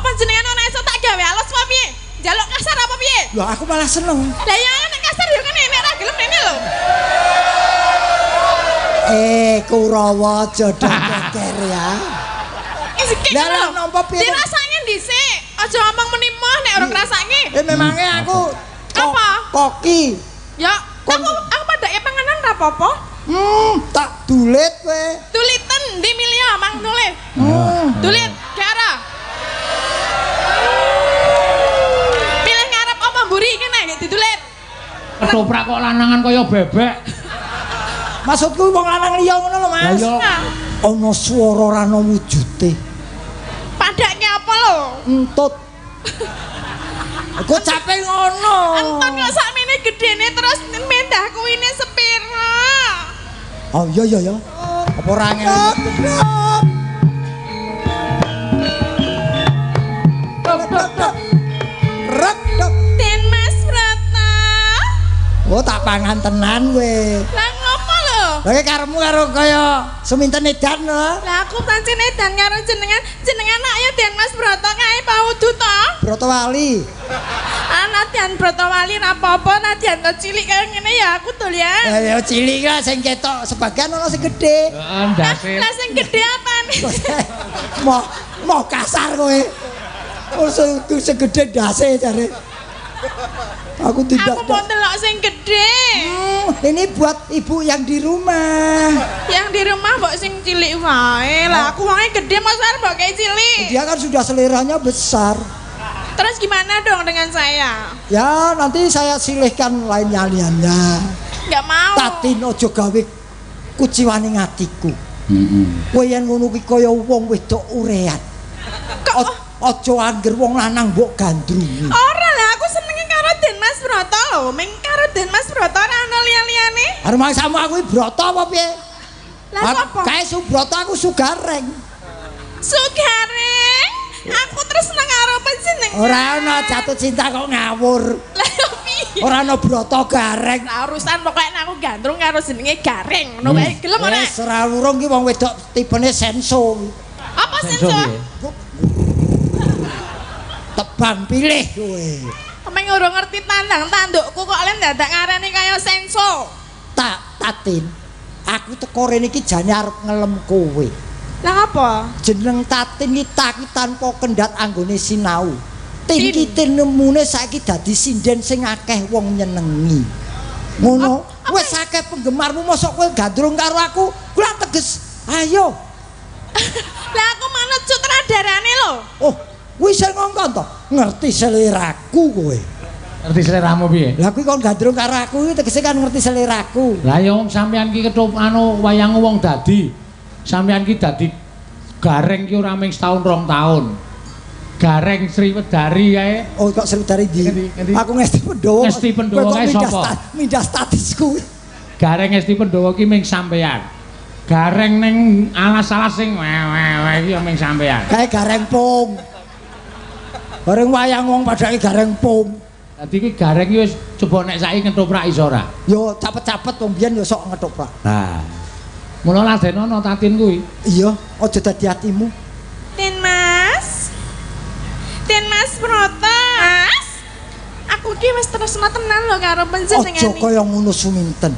Apa jenengan ora iso tak gawe alus apa piye? Njaluk kasar apa piye? Loh aku malah seneng. Lah ya nek kasar yo ngene nek ora gelem rene lho. Kurawa jodoh keker ya. Lah nampa piye? Dirasake dhisik. Aja ngomong menimoh nek ora ngrasake. Memangnya aku apa? Koki. Ya, aku padake panganan ra apa-apa. Tak dulit kowe. Duliten ndi milih mang tulis. Dulit gara. Pilih ngarep apa mburi kene nek didulit. Ketoprak kok lanangan kaya bebek. Maksudku wong lanang liya ngono lho, Mas. Ana swara ora ana wujude. Padake apa lho? Entut. Aku capek ngono. Enton kok sakmene gedene terus mendah kuwine sepira. Oh iya iya ya. Apa ora ngene? Rek. Den Mas Broto. Oh tak pangan tenan kowe. Lah ngopo lho? Lah karepmu karo kaya seminten edan lho. Lah aku pancen edan karo jenengan anak ya Den Mas Broto kae paudu to. Broto Wali. Nadian Brotowali ra apa-apa, nadian to cilik kaya ngene ya aku dolan. Ya cilik lah sing ketok sebagian ono sing gedhe. Heeh, ndase. Lah sing gedhe apane? Mau kasar kowe. Oh sing gedhe ndase jare. Aku tidak. Aku mau delok sing gedhe. Ini buat ibu yang di rumah. Yang di rumah mbok sing cilik wae. Lah aku wonge gedhe masa mbok kayak cilik. Dia kan sudah seleranya besar. Terus gimana dong dengan saya? Ya nanti saya silihkan lainnya. Enggak mau. Tatin ojo gawe kuciwane ngatiku. Kowe yen ngono kuwi kaya wong wedok urean. Ojo angger wong lanang mbok gandrungi. Ora lah aku senenge karo Den Mas Broto lho. Ming karo Den Mas Broto ora ono liya-liyane. Arep sama aku iki Broto apa piye? Lah sapa? Kae Subroto aku Sugareng. Sugareng. Aku terus seneng karo panjenengan. Ora ana jatuh cinta kok ngawur. Lah piye? Ora ana Broto Gareng. Nah, urusan pokoknya aku gandrung karo jenenge Gareng. Ngono wae gelem ora? Wis ora urung ki wong wedok tipene senso. Apa senso? Tebang pilih kowe. Emang ora ngerti tandang tandukku kok len dadak ngarani kaya senso. Tatin. Aku teko rene iki jane arep ngelem kowe. Lah apa? Jeneng Tatin iki taki tanpa kendhat anggone sinau. Tin iki tinemune saiki dadi sinden sing akeh wong nyenengi. Ngono. Wis akeh penggemarmu mosok kowe gandrung karo aku. Kula teges. Ayo. Lah aku manut sutradarane lho. Oh, kuwi sing ngongkon to. Ngerti seleraku kowe. Ngerti seleramu piye? Lah kuwi kon gandrung karo aku iki tegese kan ngerti seleraku. Lah ya wong sampean ki ketop wayang wong dadi. Sampean ki dadi Gareng ki ora mung setahun 2 tahun. Gareng Sriwedari kae. Oh kok Sriwedari ndi? Ngendi? Aku Ngesti Pendowo. Ngesti Pendowo kae sapa? Mindah statusku. Gareng Ngesti Pendowo ki mung sampean. Gareng ning alas-alas sing wewe iki mung sampean. Kae Gareng Pung. Bareng wayang wong padake Gareng Pung. Dadi ki Gareng ki wis coba nek saiki ngetoprak iso ora? Yo capet-capet wong biyen yo sok ngetoprak. Nah. Mula ladenono Tatin kuwi. Iya, aja dadi atimu. Den Mas Broto. Mas. Aku ki wis tresna tenan lho karo panjenengan. Aja kaya ngono suminten.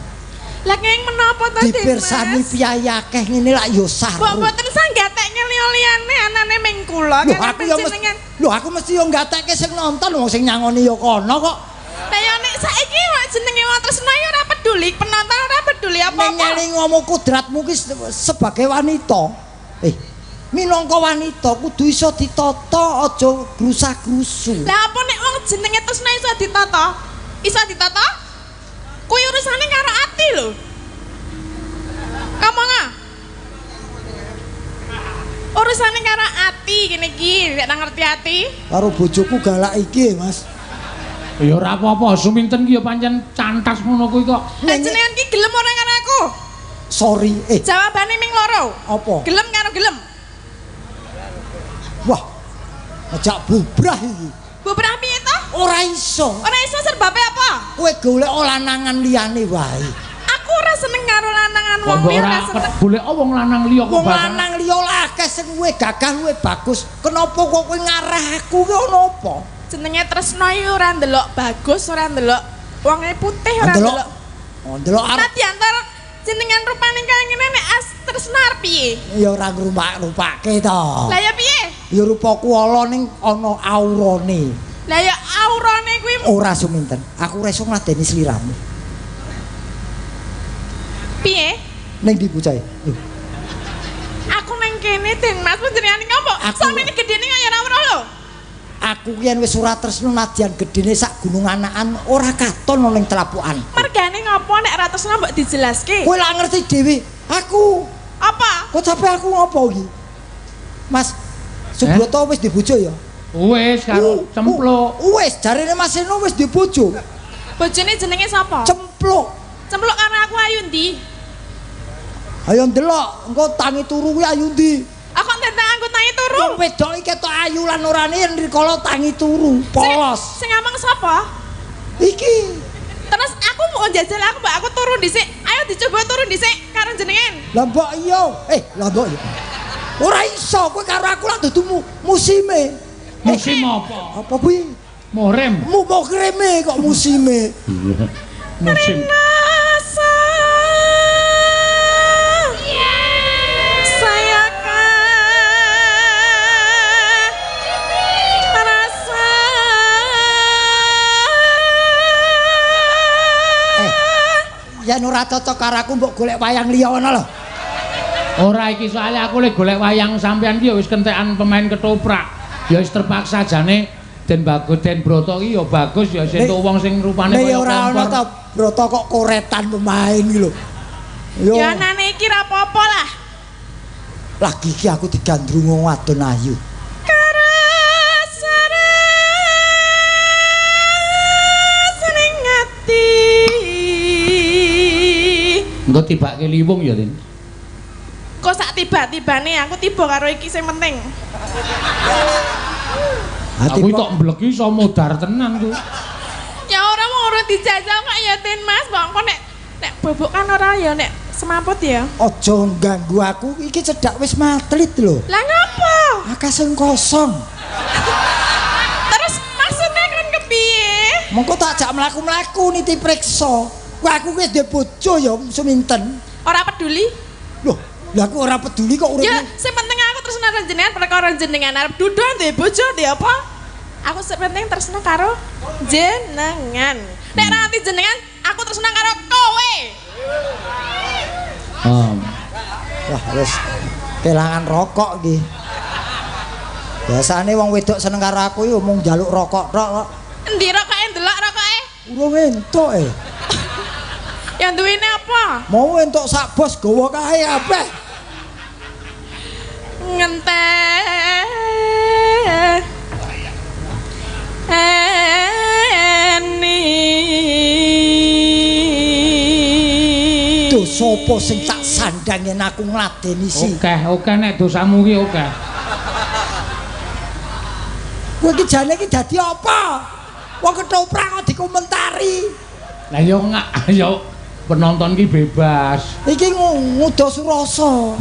Lah kenging menapa to Den Mas? Dipirsani piyayi akeh ngene lak yo saru. Mbok mboten sanggatekke liya-liyane anane ming kula karo panjenengan. Lho aku mesti yo nggatekke sing nonton wong sing nyangoni yo kono kok. Lah ya nek saiki wak jenenge wong tresna ya ora peduli, penonton ora peduli apa-apa. Ning ngeling ngomong kudratmu ki sebagai wanita. Minangka wanita kudu iso ditata aja grusah-grusu. Lah apa nek wong jenenge tresna iso ditata? Iso ditata? Kuwi urusane karo ati lho. Ngomong ah. Urusane karo ati kene iki, nek ngerti ati. Karo bojoku galak iki, Mas. Ya ora apa-apa, suminten ki ya pancen cantas ngono kuwi kok. Lah jenengan ki gelem ora karo aku? Sorry, Jawabane ming loro. apa? Gelem karo gelem. Wah. Ajak bubrah iki. Bubrah piye to? Ora iso. Ora iso serbabe apa? Kowe golek lanangan liyane wae. Aku ora seneng karo lanangan wong Mbok liya ora ora seneng. golek wong lanang liya kok Wong bakal. lanang liya akeh sing luwih gagah luwih bagus. Kenapa kok kowe ngarah aku ki ono apa? Jenenge tresno iki ora ndelok bagus, ora ndelok wonge putih, ora ndelok. Oh, ndelok arep. Nah diantar jenengan rupane kaya ngene nek tresno arep piye? Ya ora ngrupak-rupake to. Lah ya piye? Ya rupaku ala ning ana aurane. Lah ya aurane kuwi Ora suminten. Aku ora iso ngladeni sliramu. piye? Ning ndi bocahe? Lho, Aku nang kene Den Mas panjenengan ngopo? Sampeyan gedene kaya ora weruh lho. aku ki yen wis ora tresno nadyan gedene sak gunung anakan ora katon ning telapukan. Mergane ngopo nek ora tresno mbok dijelaske? Kowe lak ngerti dhewe. Aku Apa? kok sampe aku ngopo iki? Mas Subroto wis dibojo ya? Wis karo cempluk. Wis jarene Mas Eno wis dibojo. Bojone jenenge sapa? Cempluk. Cempluk karo aku ayu ndi? Ayo ndelok, engko tangi turu kuwi ayu ndi? Aku tentang anggo tangi turu. Wong wedok iki ketok ayu lan orane yen rikala tangi turu, polos. Sing ngomong sapa? Iki. Terus aku mau jajal aku mbak aku turun dhisik. Ayo dicoba turun dhisik karo jenengan. Lah mbok iya. Lah mbok iya. Ora iso kowe karo aku lak dudu musime. Musim apa? Apa kuwi? Murim. Mau kreme kok musime. Musim. Rasa saya kan rasa Yen ora cocok karo aku mbok golek wayang liya ana lho. Ora iki soalnya aku lek golek wayang sampean ki ya wis kentekan pemain ketoprak. Ya wis terpaksa jane Den Bagus Den Broto iki ya bagus ya sentuh wong sing rupane Nek kaya ora ana kompor. ta Broto kok koretan pemain iki lho. Yo. ya nane iki ra apa-apa lah. Lagi iki aku digandrung wong wadon ayu. Engko tibake liwung ya, Din. Kok sak tiba-tibane aku tiba karo iki sing penting. Aku tok mbleki iso modar tenan ku. Ya ora mau urut dijajal kok ya Den Mas, mbok nek bobok kan ora ya nek semaput ya. Aja ganggu aku, iki cedhak wis matlit lho. Lah ngapa? Akeh sing kosong. Terus maksudnya kan kepiye? Mengko tak jak mlaku-mlaku niti priksa. Kowe aku wis duwe bojo ya seminten. Ora peduli. Loh, lah aku ora peduli kok urip. Ya, sing penting aku tresno karo jenengan perkara jenengan arep dudu duwe bojo duwe apa? Aku sing penting tresno karo jenengan. Nek ra ati jenengan, aku tresno karo kowe. Wah, wis kelangan rokok iki. Biasane wong wedok seneng karo aku yo mung njaluk rokok tok kok. Endi rokoke ndelok rokoke? Urung entuk Yang duwene apa? Mau entuk sak bos gawa kae kabeh. Tuh sapa sing tak sandang yen aku ngladeni si. Oke nek dosamu ki oke. Kowe iki jane iki dadi apa? Wong ketoprak kok dikomentari. Lah yo ngak yo penonton ki bebas. Iki ngudo surasa.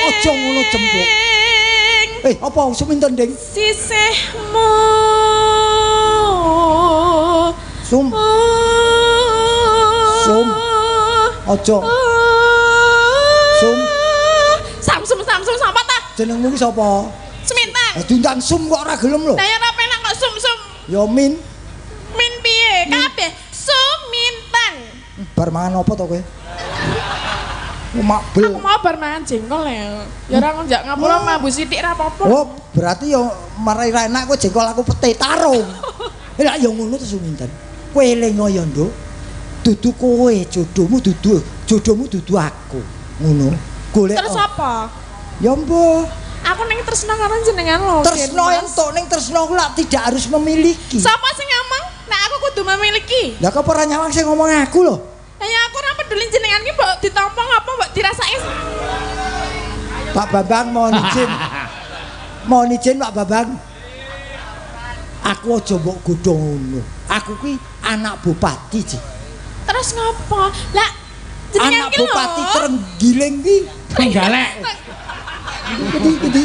Ojo ngono cempluk. Apa seminten, Ding? Sisihmu. Sum. Ojo. Sum. Samsum sapa ta? Jenengmu ki sapa? Seminten. Diundang Sum kok ora gelem lho. Lah ya ora penak kok sum-sum. Ya Min. Min piye? Kabeh Suminten. Bar mangan apa to kowe? Mabel. Aku mau bar mangan jengkol ya. Ya ora njak ngapura mambu sithik ra apa-apa. Oh, berarti ya marai ra enak kowe jengkol aku pete tarung. Lah ya ngono to Suminten. Kowe eling ya, Nduk. Dudu kowe jodohmu dudu aku. Ngono. Golek. Terus apa? Ya mbah. Aku ning tresno karo jenengan lho. Tresno entuk ning tresno ku lak tidak harus memiliki. Sapa sing ngomong? Nek aku kudu memiliki. Lah kok ora nyawang sing ngomong aku lho. Lah ya aku ora peduli jenengan ki mbok ditampa apa mbok dirasake. Pak Bambang mohon izin. Mohon izin Pak Bambang. Aku aja mbok godhong ngono. Aku kuwi anak bupati, Ji. Terus ngopo? Lah Jenengan Anak ki lho. Bupati Trenggiling ki. Trenggalek. Gede.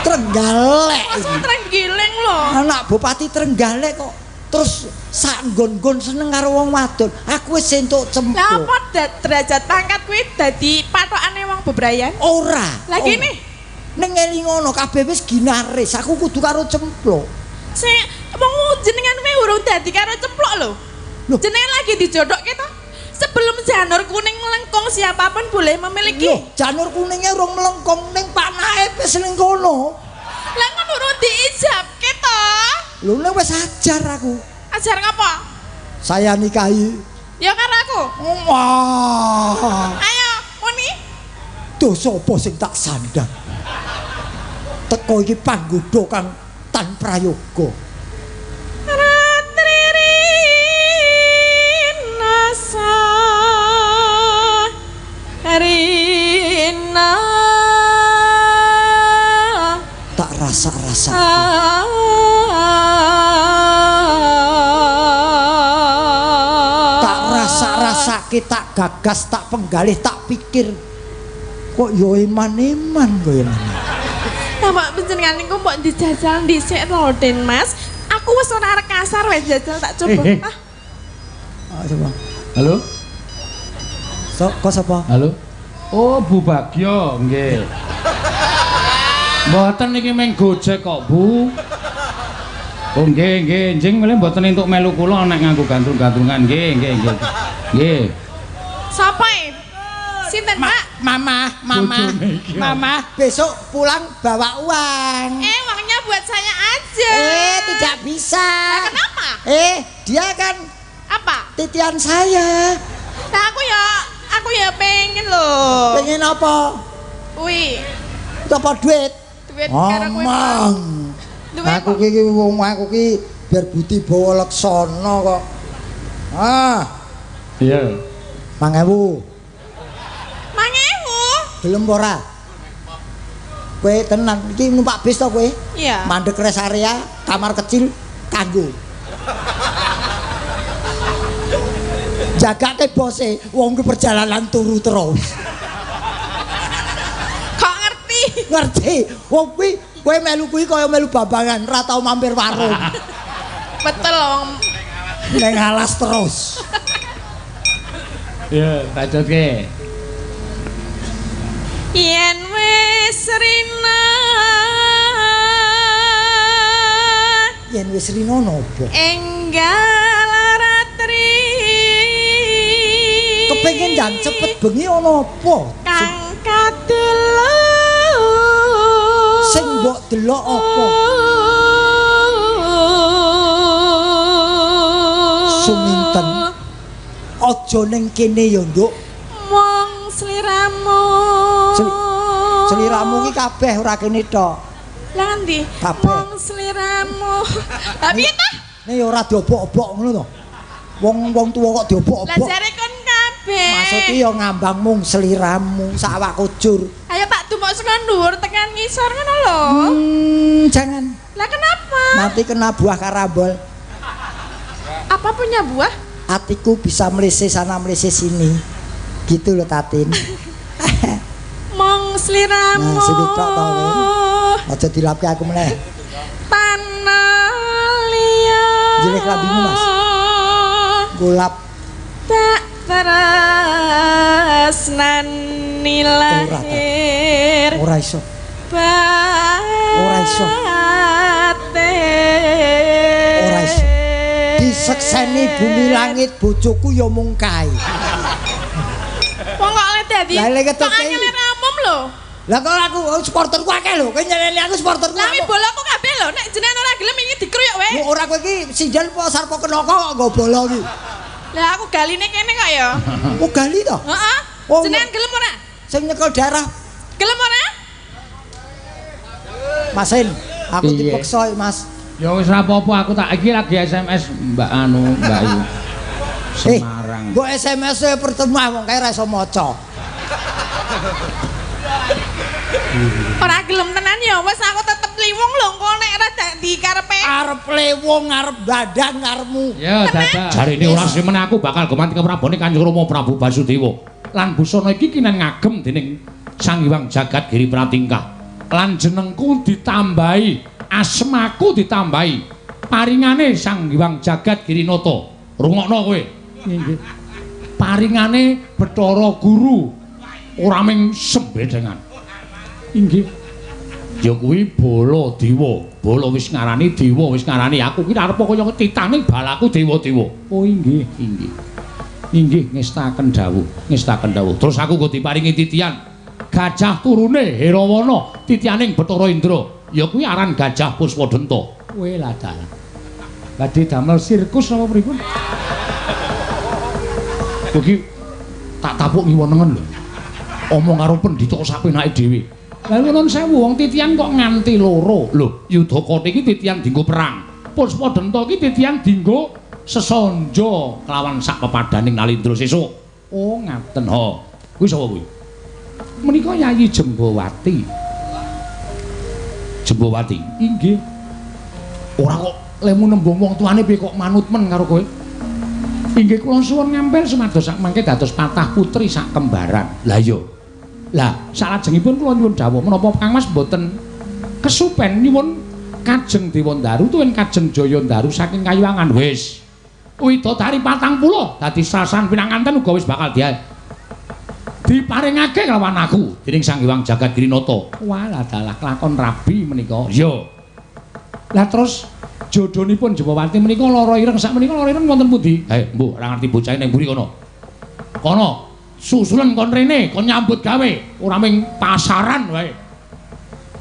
Trenggalek. Masa Trenggiling lho. Anak Bupati Trenggalek kok terus sak nggon-nggon seneng karo wong wadon. Aku wis entuk Lah cempluk. apa derajat pangkat kuwi dadi patokane wong bebrayan? Ora. Lah kene Ning eling ngono kabeh wis ginaris, aku kudu karo cempluk. sing wong jenengan kuwi urung dadi karo cemplok lho. Loh. Jenengan lagi dijodokke to? Sebelum janur kuning melengkung siapapun boleh memiliki. Loh, janur kuningnya urung melengkung ning panahe wis ning kono. Lah kan urung diijabke to. Lho nek wis ajar aku. Ajar ngapa? Saya nikahi. Ya karo aku. Wah. Ayo, muni. Dosa apa sing tak sandang? Teko iki panggoda kang tan prayoga. Ratririnasa Rina Tak rasa-rasa. Tak rasa-rasake, tak gagas, tak penggalih, tak pikir. Kok yo iman-iman kok ya. Nah, Mbak panjenengan niku mbok dijajal dhisik lho, Den Mas. Aku wis ora arek kasar wae jajal tak coba. Ah, Coba. Halo? Kok sapa? Halo? Oh, Bu Bagyo, nggih. Mboten niki meng Gojek kok, Bu. Oh, nggih, njing mele mboten entuk melu kula nek nganggo gantung-gantungan, nggih. Nggih. sapa e? Sinten, Pak? Mama, Bojone iki. Mama, besok pulang bawa uang. Uangnya buat saya aja. Tidak bisa. Lah, kenapa? Dia kan Apa? titian saya. Nah, aku ya pengen loh. Pengen apa? Wih, Apa duit? duit karo kowe. Omong. Duit Aku apa? ki wong aku ki biar budi bawa leksana kok. Iya. 5.000. 5.000? Gelem ora? Kowe tenan iki numpak bis to kowe? Iya. Mandek rest area, kamar kecil kanggo. Jagake bose, wong ki perjalanan turu terus. Kok ngerti? Ngerti? Wong kuwi kowe melu kuwi kaya melu babangan, ora tau mampir warung. Betul wong. Neng alas terus. Iya, tak jodke. Yen wis rina Yen wis rino napa? enggal ratri Kepengin jan cepet bengi ana apa? kang kadelo Sing mbok delok apa? Suminten. Aja ning kene ya, Nduk. Wong sliramu Seliramu ki kabeh ora kene tok. Lah ngendi? Kabeh. Wong sliramu. Tapi ta? Nek ya ora diobok-obok ngono to. Wong tuwa kok Lah diobok-obok. jare kon kabeh. Maksudnya ya ngambang mung seliramu sak awakku jur. Ayo tak tumbuk saka dhuwur tekan ngisor ngono lho. Jangan. Lah kenapa? Nanti kena buah karambol. Apa punya buah? Hatiku bisa melise sana melise sini. Gitu loh Tatin. Mong sliramu. Nah, sini tok to, Lin. Aja dilapke aku meneh. Tanah liya. Jelek lambimu, Mas. Golap Tak tresnani lahir. ora iso. Ora Ora iso. Ora iso. Disekseni bumi langit bojoku ya mung kae. Wong kok le dadi. Lah, lek ketok kok iki. angel umum lho. Lah kok aku supporterku akeh lho, kowe nyeleni aku supporterku. Lah wi bolaku kabeh lho, nek jenengan ora gelem iki dikruyuk wae. Ora kowe iki sindal apa sarpa kenaka kok nggo bola iki. Lah aku galine kene kok ya. Oh gali to? Heeh. Oh, Jenengan gelem ora? Sing nyekel daerah Gelem ora? Masin, aku Iya. dipeksa Mas. Ya wis ora apa-apa, aku tak iki lagi SMS Mbak Ayu. Semarang. Mbok SMS e pertemu wong kae ra iso maca. Ora gelem tenan ya, wis aku tetep liwung lho engko nek ora dadi karepe. Arep lewung, arep dadang karepmu. Ya, dadah. Jarine ora semen aku bakal gumanti keprabone Kanjeng Rama Prabu Basudewa. Lan busana iki kinen ngagem dening Sang Hyang Jagat Giri Pratingkah. Lan jenengku ditambahi, asmaku ditambahi. Paringane Sang Hyang Jagat Giri Nata. Rungokno kowe. Nggih. Paringane Bathara Guru ora mung sembedengan. Inggih. Ya kuwi bala dewa. Bala wis ngarani dewa, wis ngarani aku ki arep kaya titaning balaku dewa-dewa. Oh inggih, inggih. Inggih ngestaken dawuh, ngestaken dawuh. Terus aku kok diparingi titian gajah turune Herawana, titianing Bathara Indra. Ya kuwi aran Gajah Puspadenta. Kowe lah dalan. Badhe damel sirkus apa pripun? Iki tak tapuk ngiwonengen lho. Omong karo pendhita sapenake dhewe. Lah nuwun sewu wong titian kok nganti loro. Lho, Yudakara iki titian dienggo perang. Puspadenta iki titian dienggo sesanja kelawan sak pepadaning Nalindra sesuk. Oh, ngaten. Ha. Kuwi sapa kuwi? Menika Yayi Jembawati. Jembawati. Inggih. Ora kok lemu nembung wong tuane piye kok manut men karo kowe? Inggih kula suwun ngampil sumados sak mangke dados patah putri sak kembaran. Lah iya. Lah, salajengipun kula nyuwun dawuh menapa Kangmas mboten kesupen nyuwun Kajeng Dewandaru tuwin Kajeng Jayandaru saking Kayuwangan wis. Widodari 40 dadi sasan pinanganten uga wis bakal diparingake kelawan aku dening Sang Hyang Jagat Giri Nata. Walah dalah kelakon rabi menika. Iya. Lah terus jodhonipun Jembawati menika lara ireng sak menika lara ireng wonten pundi? Mbuh ora ngerti bocah ning mburi kono. Kono susulen kon rene, kon nyambut gawe, ora ming pasaran wae.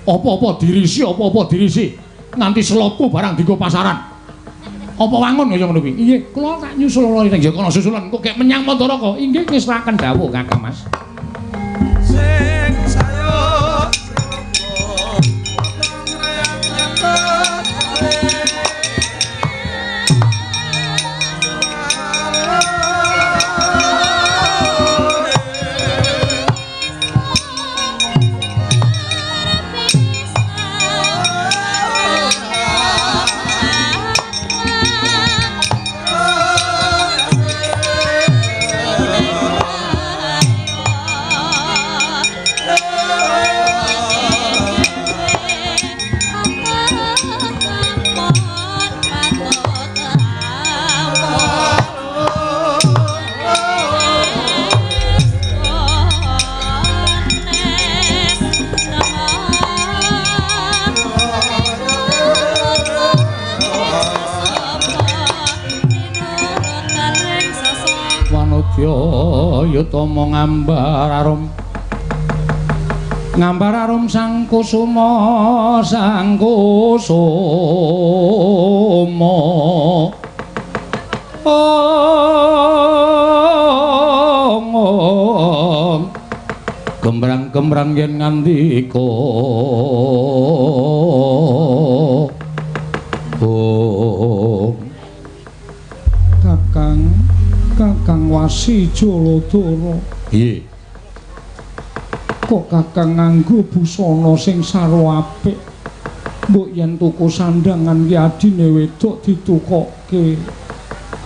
Apa-apa dirisi, apa-apa dirisi. Nganti selopku barang dienggo pasaran. Apa wangun kaya ngono kuwi? Inggih, kula tak nyusul lara ireng ya kono susulen kok gek menyang Mandaraka. Inggih ngesraken dawuh Kakang Mas. Sing saya Yutama ngambar arum sang kusuma gembrang-gembrang yen ngandika Kakang Wasi Jaladara. Piye? Kok Kakang nganggo busana sing sarwa apik. Mbok yen tuku sandangan ki adine wedok ditukokke.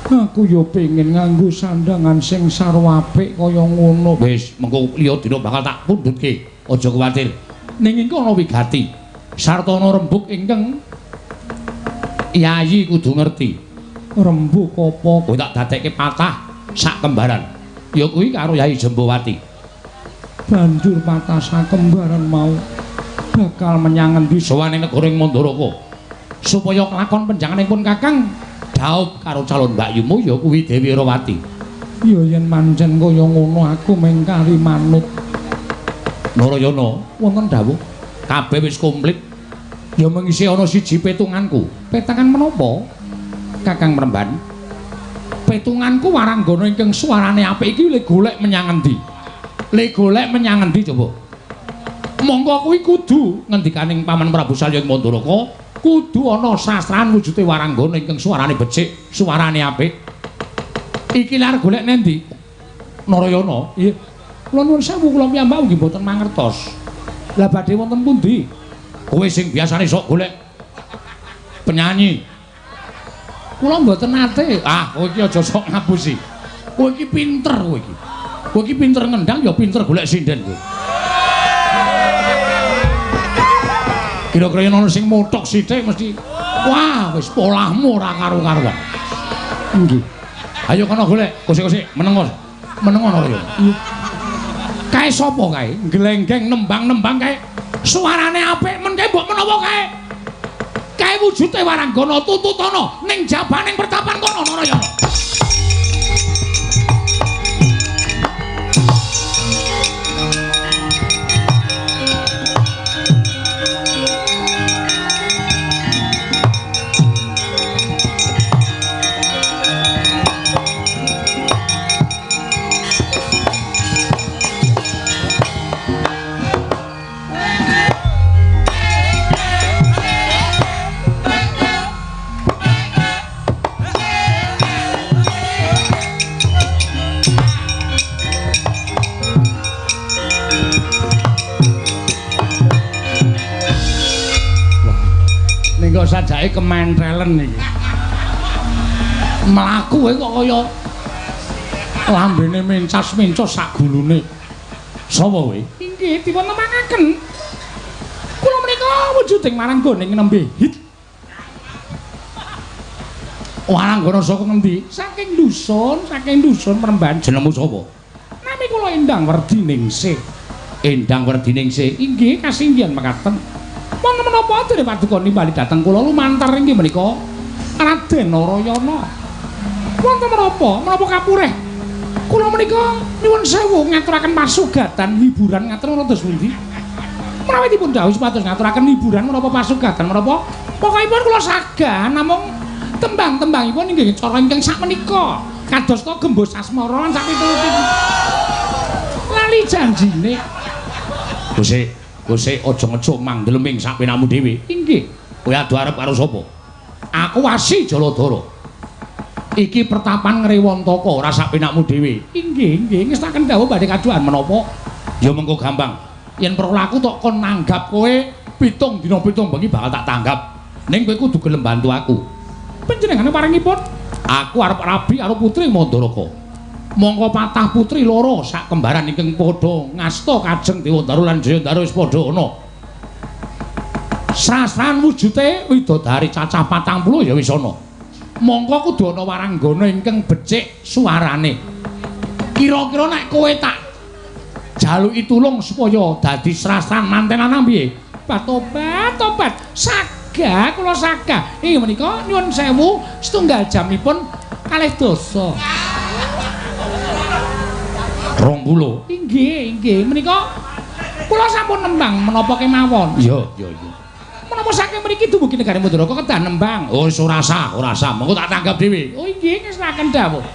Aku ya pengen nganggo sandangan sing sarwa apik kaya ngono. Wis, mengko liya dina bakal tak pundhutke. Aja kuwatir. Ning engko ana wigati. Sartana rembug ingkang Yayi kudu ngerti. Rembug apa? Kowe tak dadekke patah sak kembaran. Ya kuwi karo Yayi Jembawati. Banjur patah sak kembaran mau bakal menyang endi sawane negara Mandaraka. Supaya kelakon panjenenganipun Kakang dhaup karo calon mbakyumu ya kuwi Dewi Rawati. Ya yen pancen kaya ngono aku mengkari manut. Narayana, wonten dawuh kabeh wis komplit. Ya mengisi ana siji petunganku. Petangan menapa? Kakang Mremban, petunganku waranggana ingkang suarane apik iki le golek menyang endi? Le golek menyang endi coba? Monggo kuwi kudu ngendikaning Paman Prabu Salya ing Mandaraka, kudu ana sastran wujude waranggana ingkang suarane becik, suarane apik. Iki lar golek nendi? Narayana, iya. Kula nuwun sewu kula piyambak nggih mboten mangertos. Lah badhe wonten pundi? Kowe sing biasane sok golek penyanyi. Kula mboten nate. Ah, kowe iki aja sok ngapusi. Kowe iki pinter kowe iki. Kowe iki pinter ngendang ya pinter golek sinden kowe. Kira-kira ana sing motok sithik mesti wah wis polahmu ora karo-karuan. Nggih. Ayo kono golek, kosek-kosek menengo. Menengo ana ya. Kae sapa kae? Glenggeng nembang-nembang kae. Suarane apik men kae mbok menawa kae. Kae wujude waranggana tututana ning jabaning pertapan kono Narayana. Kok sajake kementrelen iki. Mlaku kowe kok kaya lambene mencas-mencos sak gulune. Sapa kowe? Inggih, dipun nemangaken. Kula menika wujuding maranggoning nembe hit. Waranggana saka ngendi? Saking dusun Peremban. Jenengmu sapa? Nami kula Endang Werdiningsih. Endang Werdiningsih. Inggih, kasinggihan mekaten. Wonten menapa dene paduka nimbali dhateng kula lumantar inggih menika Raden Narayana. Wonten menapa kapureh kula menika nyuwun sewu ngaturaken pasugatan hiburan ngaten dados pundi? Menawi dipun dawuh supados ngaturaken hiburan menapa pasugatan menapa pokokipun kula sagah namung tembang-tembangipun inggih cara ingkang sakmenika kadosta gembus asmara lan sak pitulunipun. Lali janjine. Gusik aja ngecuk mangdeleming sak penamu dhewe. Inggih. Kowe adu arep karo sapa? Aku Wasi Jaladara. Iki pertapan Ngrewantaka ora sak penakmu dhewe. Inggih, ngestaken dawuh badhe kaduhan menapa? Ya mengko gampang. Yen perlaku tok kon nanggap kowe 7 dina 7 bengi bakal tak tanggap. Ning kowe kudu gelem bantu aku. Panjenengane paringipun? Aku arep rabi karo putri Mandaraka. Mongko patah putri loro sak kembaran ingkang padha ngasta kajeng Dewandara lan Jayandara wis padha ana. Sasran wujude widodari cacah 40 ya wis ana. Mongko kudu ana waranggana ingkang becik suarane. Kira-kira nek kowe tak jaluki tulung supaya dadi sasran mantenan piye? Tobat. Sagah kula sagah. Inggih menika nyuwun sewu setunggal jamipun kalih dosa. 20. Inggih. Menika kula sampun nembang menapa kemawon. Iya. Menapa saking mriki dumugi negari Mandaraka kedah nembang. Oh, ora sah. Mengko tak tanggap dhewe. Oh, inggih, ngestaken dawuh.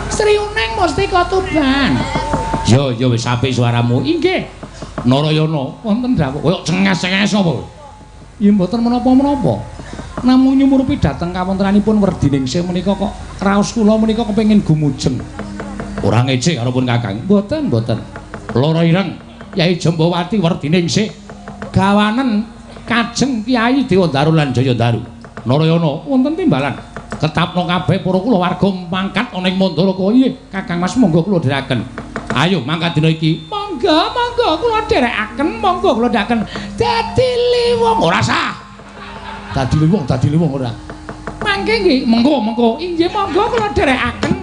Sri Uning mesti katuban. Ya wis apik suaramu. Inggih. Narayana, wonten dawuh. Kaya cenges-cenges apa? Ya mboten menapa-menapa. Namung nyumurupi dhateng kawontenanipun Werdiningsih menika kok raos kula menika kepengin gumujeng. Ora ngecek karo pun Kakang. Mboten. Lara ireng Kyai Jambawati Werdiningsih gawanen kajeng Kyai Dewandara lan Jayandara. Narayana wonten timbalan. Ketapno kabeh para kula warga mangkat ana ing Mandaraka. Nggih, Kakang Mas monggo kula dherekaken. Ayo mangkat dina iki. Monggo kula dherekaken, monggo kula dherekaken. Dadi liwung ora sah. Dadi liwung ora. Mangke nggih, monggo. Inggih monggo kula dherekaken.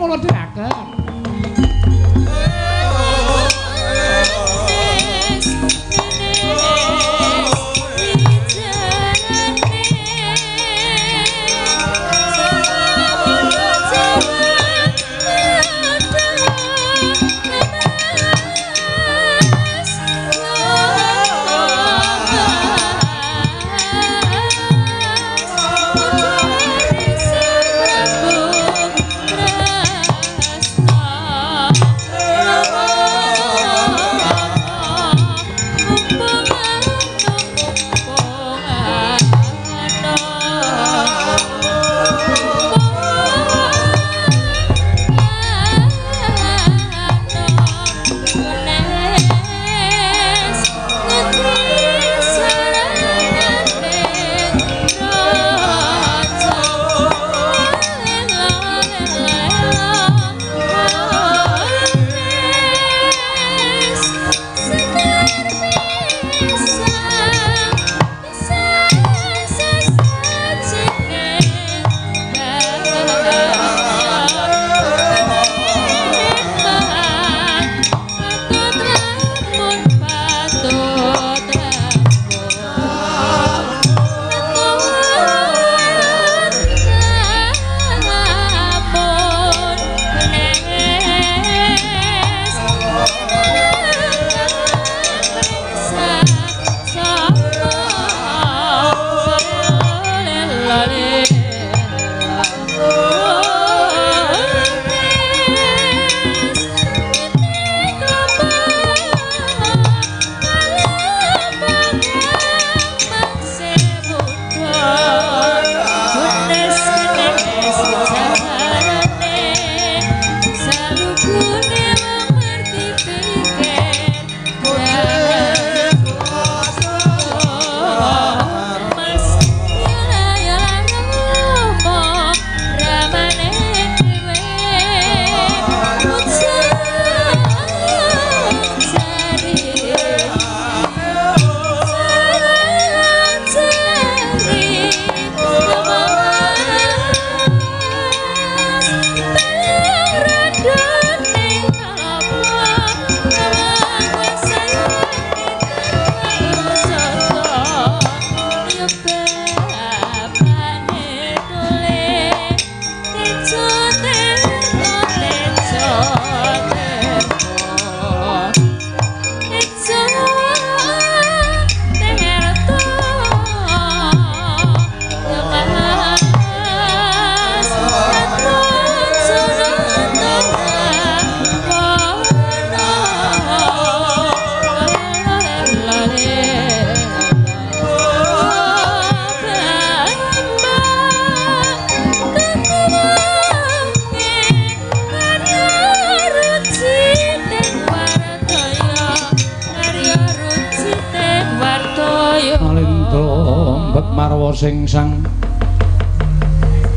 sing sang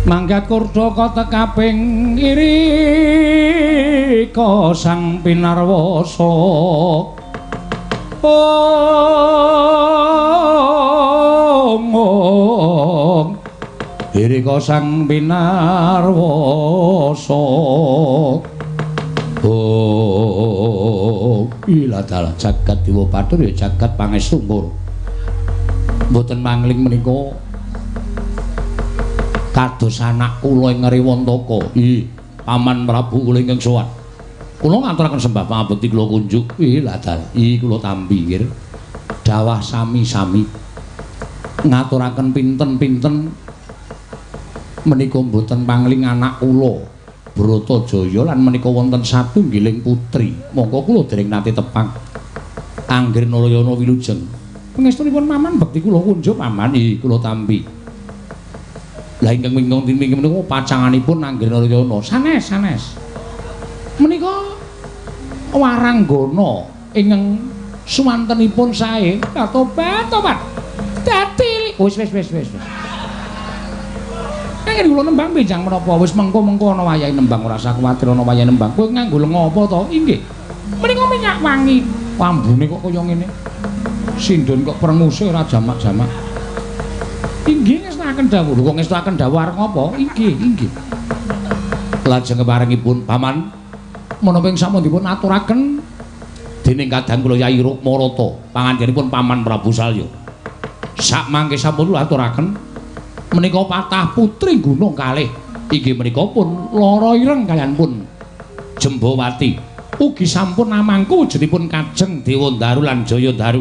mangkat kurdaka tekaping iri ka sang pinarwasa om iri ka sang pinarwasa iladalah jagat dewa bathur ya jagat pangestumpur mboten mangling menika kados anak kula ing Ngriwantaka Paman Prabu kula ingkang sowan kula ngaturaken sembah pangabekti kula kunjuk iladal kula tampi nggih dawah sami-sami ngaturaken pinten-pinten menika mboten mangling anak kula Bratajaya lan menika wonten satunggiling putri monggo kula dereng nate tepang Angger Narayana wilujeng pangestunipun Paman bekti kula kunjuk Paman kula tampi lah ingkang mingkung menika pacanganipun Angger Narayana sanes menika waranggana ingkang sumantenipun sae tobat dadi wis Nek kula nembang benjang menapa wis mengko-mengko ana wayahe nembang ora usah kuwatir ana wayahe nembang. Kowe nganggo lenga apa to? Inggih. Menika minyak wangi. Wambune kok kaya ngene. Sindun kok prenguse ora jamak-jamak. Inggih ngestaken dawuh. Kok ngestaken dawuh arep ngapa? Inggih. Lajeng keparengipun Paman menapa ing sampun dipun aturaken dening kadang kula Yai Rukmarata pangandikanipun Paman Prabu Salya. Sak mangke sampun kula aturaken menika patah putri gunung kalih inggih menika pun lara ireng kaliyan pun Jembawati ugi sampun namangku wujudipun Kajeng Dewandaru lan Jayandaru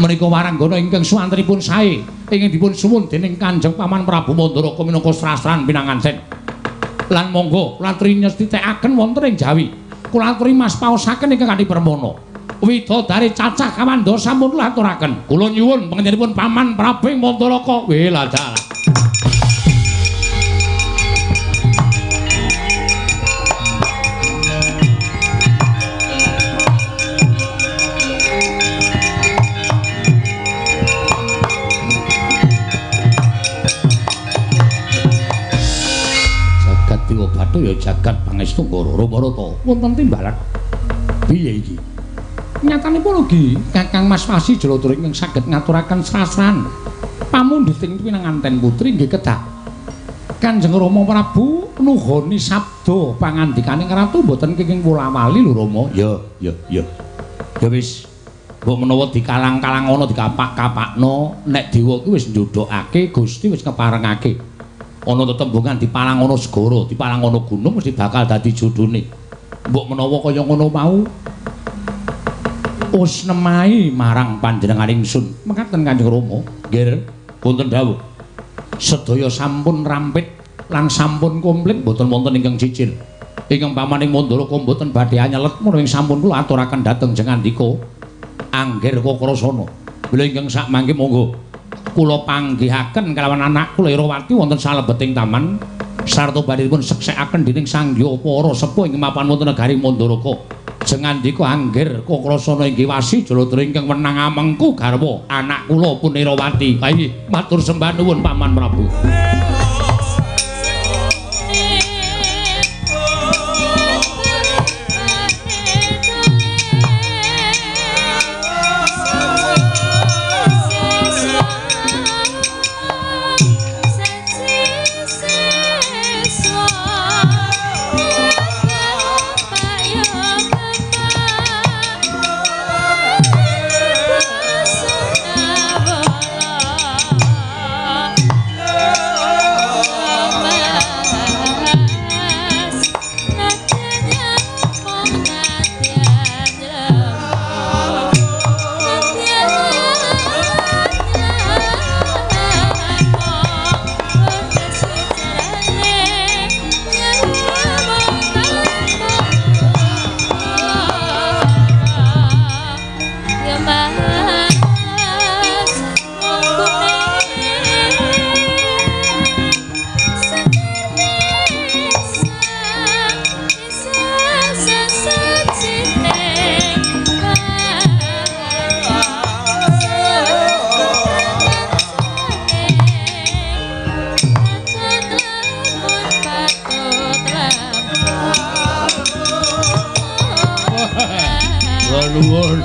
menika waranggana ingkang suwantenipun sae ingkang dipun suwun dening Kanjeng Paman Prabu Mandaraka minangka sasran pinanganten lan monggo kula aturi nyestitekaken wonten ing Jawi kula aturi mas paosaken ingkang kanthi permana widodari cacah kawanda sampun kula aturaken kula nyuwun panjenenganipun Paman Prabu Mandaraka wiladalah jagat Dewa Bathara ya jagat pangestu Rama-Rata wonten timbalan piye iki nyatanipun ugi Kakang Mas Wasi Jalatura ingkang saged ngaturaken sasran pamundhuting pinanganten putri nggih kedah Kanjeng Rama Prabu nuhoni sabda pangandikaning ratu mboten kenging wula-wali lho Rama ya wis mbok menawa dikalang-kalang ana dikapak-kapakno nek dewa kuwi wis njodhokake Gusti wis keparengake ana tetembungan dipalang ana segara dipalang ana gunung mesti bakal dadi jodhone mbok menawa kaya ngono mau us nemai marang panjenengan ingsun mekaten Kanjeng Rama nggih wonten dawuh sedaya sampun rampit lan sampun komplit mboten wonten ingkang cicil ingkang pamaning Mandaraka mboten badhe anyelet menawi sampun kula aturaken dhateng jengandika Angger Kakrasana bila ingkang sak mangke monggo kula panggihaken kalawan anak kula Irawati wonten salebeting taman sarta badhepun seksekaken dening Sangya Para Sepuh ing mapan wonten negari Mandaraka jengandika Angger Kakrasana inggih wasi Jalatura ingkang menang amengku garwa anak kula pun Irawati. Ayo matur sembah nuwun Paman Prabu. Oh nuwun.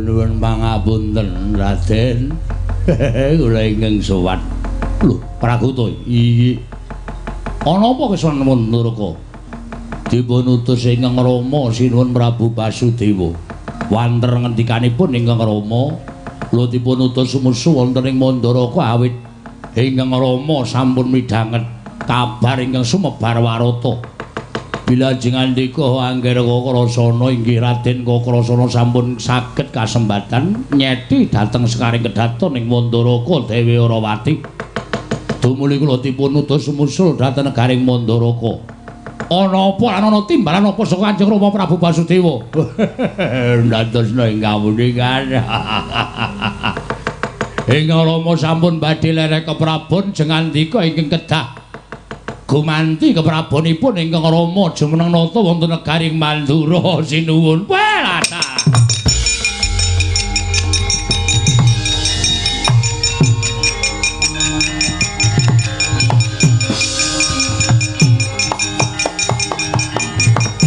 Nuwun pangapunten Raden. Kula ingkang sowan. Lho, Prakuta iki. Ana apa kesuwen Ndoraka? Dipun utus ingkang Rama sinuwun Prabu Basudewa. Wanter ngendikanipun ingkang Rama, kula dipun utus sumusu wonten ing Mandharaka awit ingkang Rama sampun midhanget kabar ingkang sumebar warata. Bilajeng andika Angger Kakrasana inggih Raden Kakrasana sampun saged kasempatan nyeti dhateng sekaring kedaton ing Mandharaka Dewi Orawati. Dumuli kula dipun utus sumusul dhateng negaring Mandharaka. Ana apa lan ana timbalan apa saka Kanjeng Rama Prabu Basudewa? Ndadosna ing kamuningan. Ingkang Rama sampun badhe lerek keprabon jengandika ingkang kedah gumanti keprabonipun ingkang Rama jumeneng nata wonten negaring Mandura sinuwun. Welata.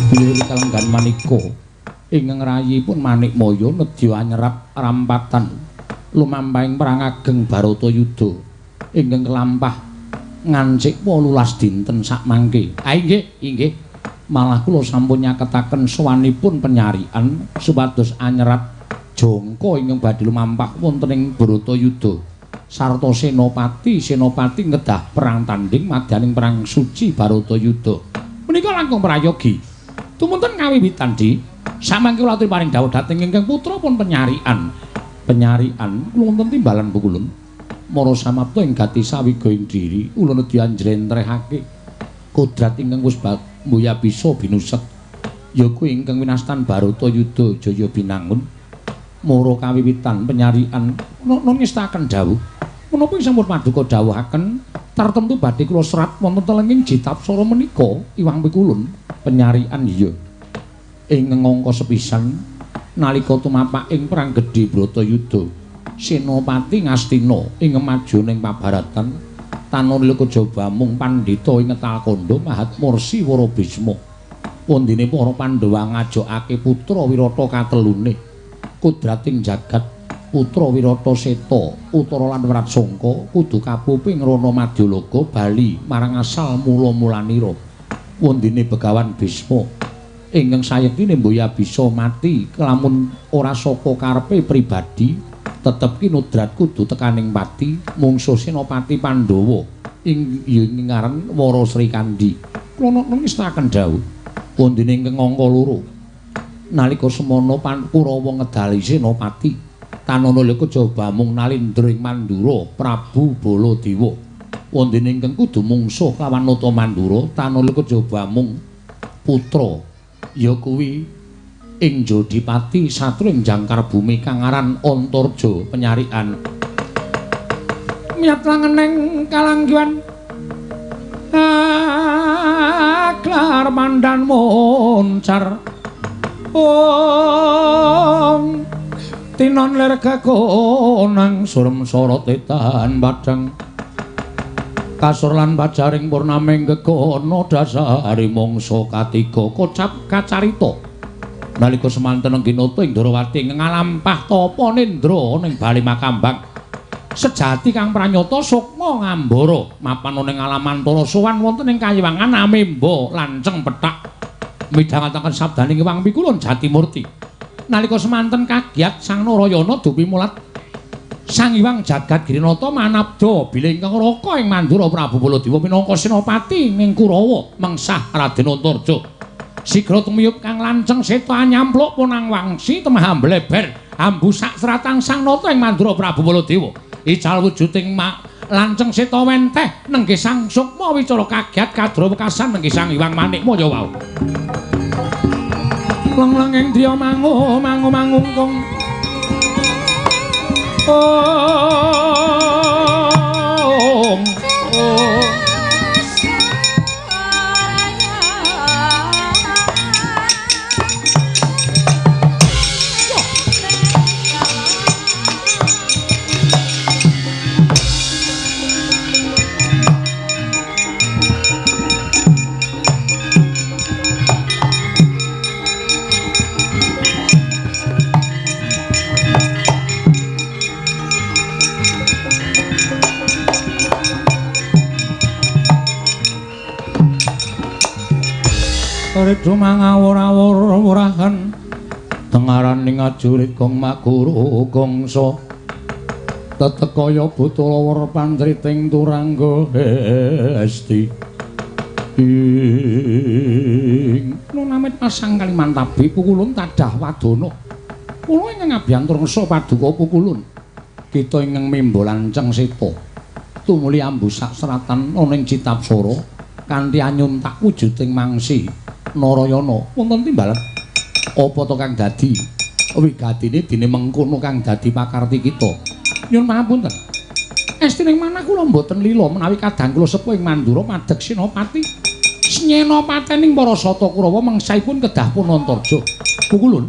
Bilih kalenggan manika ingkang rayipun Manikmaya nedya anyerap rampatan lumampahing perang ageng Baratayuda ingkang kelampah ngancik 18 dinten sakmangke. Inggih. Malah kula sampun nyaketaken sowanipun penyarian supados anyerap jangka ingkang badhe lumampah wonten ing Baratayuda sarta senopati ngedah perang tanding madyaning perang suci Baratayuda. Menika langkung prayogi. Tumunten kawiwitan di samangke kula aturi paring dawuh dhateng ingkang putra pun penyarian kula wonten timbalan pukulun mara samapta ing gati sawiga ing diri kula nedya njlentrehake kodrat ingkang wis mbuya bisa binuset ya kuwi ingkang winastan Baratayuda Jaya binangun mara kawiwitan penyarian nun ngestaken dawuh menapa sampun paduka dawuhaken tartemtu badhe kula serat wonten telenging Jitapsara menika Iwang Pikulun penyarian iya ing ngangka sepisan nalika tumapak ing perang gedhe Bratayuda Senopati Ngastina ing majoning pabaratan Tanurila Jabamung Pandhita ing Talkanda Mahatmursi Warabisma pundhine para Pandhawa ngajokake putra Wirata katelune kodrating jagat putra Wirata Seta Utara lan Wratsangka kudu kapuping Rana Madyalaga bali marang asal mula-mulanira wondene Begawan Bisma ingkang sayektine mboya bisa mati kelamun ora saka karepe pribadi tetep kinudrat kudu tekaning pati mungsuh Senopati Pandhawa ing ngaran Wara Srikandi. Kula ngestaken dawuh wondene ingkang angka 2 nalika semana Kurawa ngedali Senopati Tananalika Jabamung nalindra ing Mandura Prabu Baladewa wondene ingkang kudu mungsuh lawan Nata Mandura Tanalika Jabamung putra ya kuwi ing Jodipati satru ing jangkar bumi kang aran Antarja penyarian miyat langeneng kalangguan aklar mandan moncar tinon ler gagonang surem sorot etan badang kasur lan bajaring purnaming gegono dasari mangsa katiga kocap kacarita nalika semanten Angginata ing Darawati ngalampah tapa nendra ning bali Makambang sejati kang pranyata sukma ngambara mapan ning alamantara sowan wonten ing kayiwangan amemba lanceng pethak midhangetaken sabdaning Iwang Pikulun Jatimurti nalika semanten kagiat Sang Narayana dupi mulat Sang Hyang Jagat Girinata manabda bilih ingkang raka ing Mandura Prabu Baladewa minangka Senopati ing Kurawa mengsah Raden Antarja. Sigra tumiyup kang lanceng seta nyampluk punang wangsi temah ambleber ambu sak seratang Sang Nata ing Mandura Prabu Baladewa. Ical wujuding lanceng seta wenteh nenggih Sang Sukma wicara kagiat kadra wekasan nenggih Sang Hyang Manikmaya wau. Leng-leng ing driya mangungkung Redo mangawur-awur murahan tengaraning ajurit gong maguru gongso tetekaya butulawur pandriting turangga hesti nunamit pasang Kalimantabi pukulun tadah wadono kula ingkang abyantur ngso paduka pukulun kita ingkang mimba lanceng seta tumuli ambusak seratan ana ing Citapsara kanthi anyuntak wujuding mangsi Narayana wonten timbalan apa to kang dadi wigatine dene mengkono kang dadi pakarti kita nyuwun pangapunten estining manah kula mboten lila menawi kadang kula sepuh ing Mandura madeg Senopati Senopatining para Sata Kurawa mangsaipun kedah pun Antarja pukulun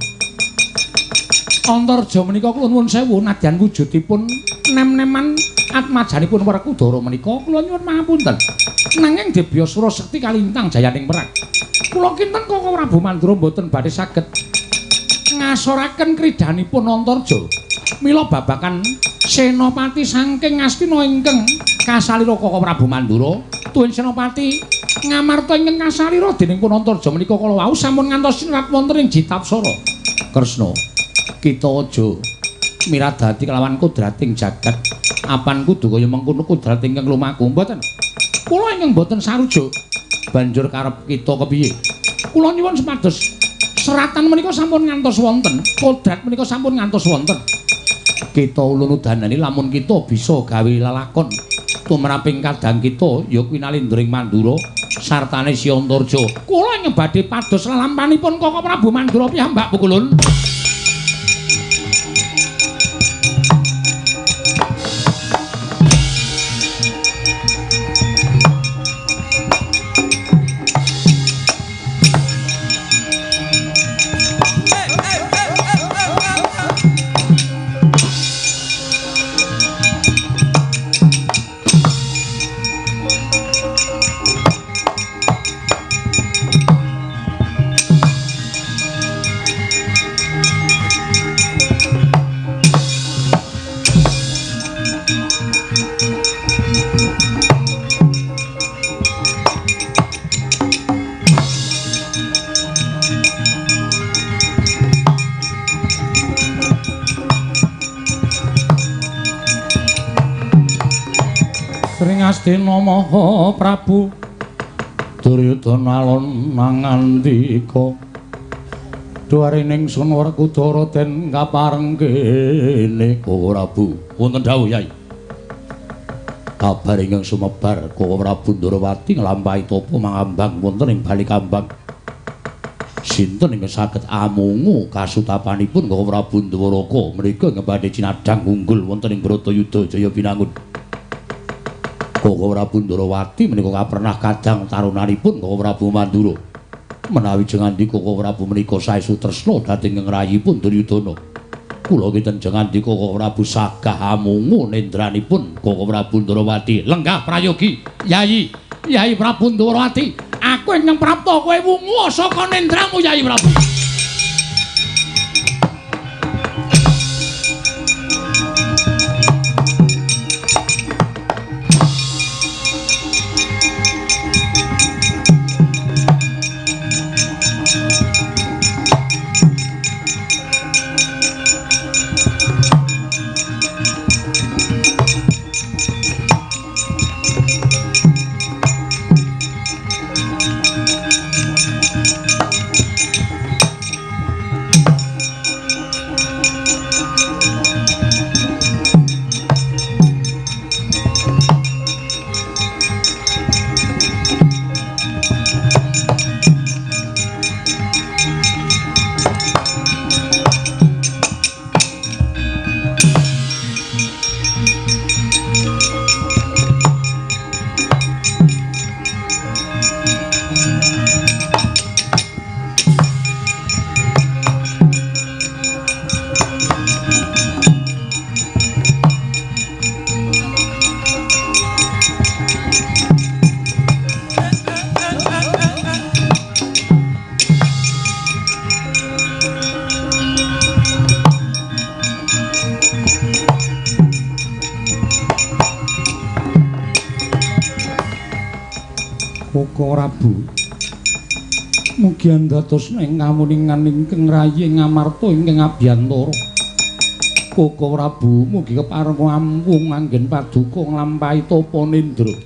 Antarja menika kula nuwun sewu nadyan wujudipun nem-neman atmajanipun Werkudara menika kula nyuwun pangapunten nanging Debyasura sekti kalintang jayaning perang kula kinten Koko Prabu Mandura mboten badhe saged ngasoraken kridanipun Antarja mila babakan Senopati saking Astina ingkang kasalira Koko Prabu Mandura tuwin Senopati ngamarta ingkang kasalira dening pun Antarja menika kala wau sampun ngantos sinerat wonten ing Citapsara Kresna kita aja miradati kelawan kudrating jagat apan kudu kaya mengkono kudrat ingkang lumaku mboten kula ingkang mboten sarujuk banjur karep kita kepiye kula nyuwun supados seratan menika sampun ngantos wonten kudrat menika sampun ngantos wonten kita ulun udanani lamun kita bisa gawe lalakon tumraping kadang kita ya kuwi nalindring Mandura sartane Si Antarja kula ingkang badhe pados lalampanipun Koko Prabu Mandura piyambak pukulun Astina Maha Prabu Duryudana alon mangandika duwarining sun Werkudara den kaparenggene Koko Prabu wonten dawuh Yai kabar ingkang sumebar Koko Prabu Ndarawati nglampahi tapa mangambang wonten ing Balikambang sinten ingkang saged amungu kasutapanipun Koko Prabu Ndawaraka menika badhe cinadhang unggul wonten ing Bratayuda Jaya Pinangun Koko Prabu Ndarawati menika kapernah kadang tarunanipun Koko Prabu Mandura menawi jengandika Koko Prabu menika saestu tresna dhateng ngrayipun Duryudana kula kinten jengandika Koko Prabu sagah amungu nendranipun Koko Prabu Ndarawati lenggah prayogi Yai Prabu Ndarawati aku ingkang prapta kowe wungu saka nendramu Yai Prabu Mugi andados ing kamuningan ingkang rayi ngamarta ingkang abiyantara. Koko Prabu mugi kepareng ampung anggen paduka nglampahi tapa nindra.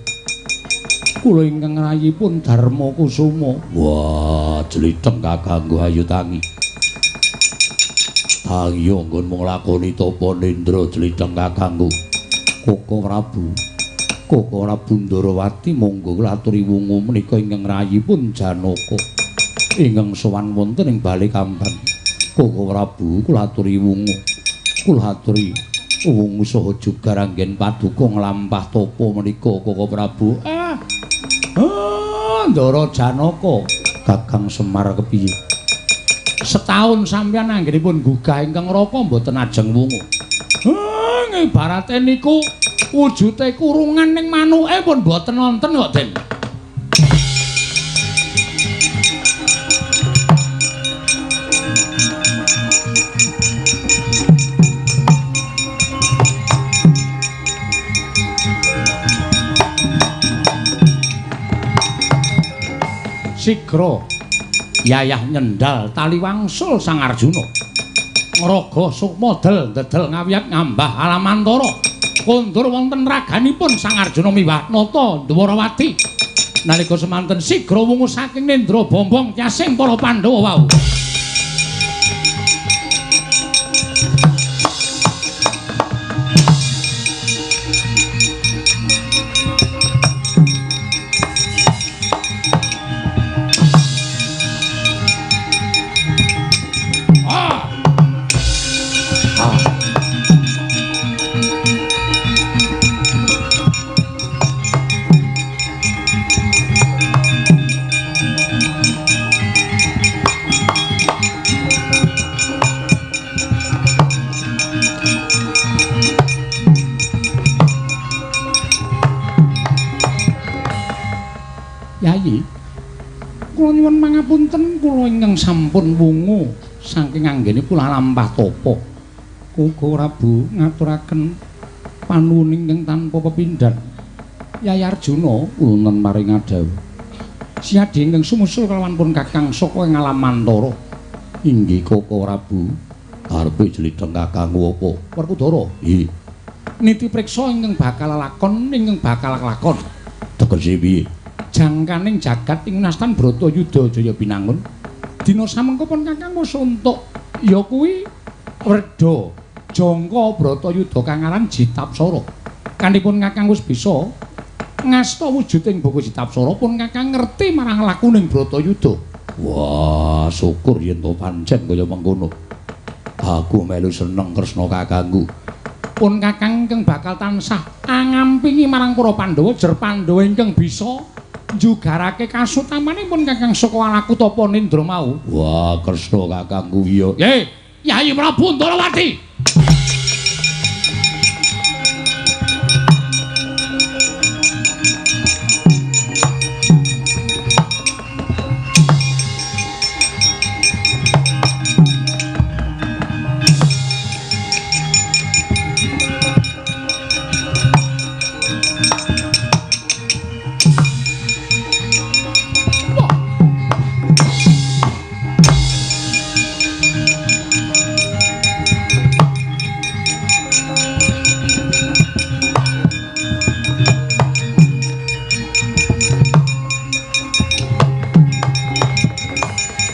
Kula ingkang rayipun Darma Kusuma. Wah, jlitheng kakangku ayu tangi. Tangi anggon mung lakoni tapa nindra jlitheng kakangku. Koko Prabu Ndarawati monggo ngaturi wungu menika ingkang rayipun Janaka. Ingkang sowan wonten ing Balikambang. Koko Prabu kula aturi wungu. Kula aturi wungu saha jugar anggen paduka nglampah tapa menika Koko Prabu. Ndara Janaka, Kakang Semar kepiye? Setahun sampeyan anggenipun gugah ingkang raka mboten ajeng wungu. Ibarate niku wujude kurungan ning manuke pun mboten wonten kok, Den. Sigra yayah nyendal tali wangsul Sang Arjuna. Ngraga sukma dedel ngawiyat ngambah alamantara. Kondur wonten raganipun Sang Arjuna miwah nata Dwarawati. Nalika semanten sigra wungu saking nendra bombong tyasing para Pandhawa wau. Yayi, kula nyuwun mangapunten kula ingkang sampun wungu saking anggenipun lampah tapa. Koko Prabu ngaturaken panuwun ingkang tanpa pepindhan. Yayi Arjuna wonten maring adhawu. Siadi ingkang sumusul kelawan pun Kakang saka ing alamantara. Inggih Koko Prabu, arepe jlitheng kakangku apa? Werkudara. Nggih. Niti priksa ingkang bakal lakon tegese piye? Jangkaning jagat ing nastan Bratayuda Jaya Binangun. Dina samengko pun Kakang musa entuk ya kuwi Werda Jangka Bratayuda kang aran Jitapsara. Kanipun Kakang wis bisa ngasta wujuding Baka Jitapsara pun Kakang ngerti marang lakuning Bratayuda. Wah, syukur yen to pancen kaya mengkono. Aku melu seneng Kresna kakangku. Pun Kakang ingkang bakal tansah angampingi marang para Pandhawa jer Pandhawa ingkang bisa njugarake kasutamanipun Kakang saka alaku tapa nindra mau. Wah, Kresna kakangku iya. Yayi Prabu Ndarawati.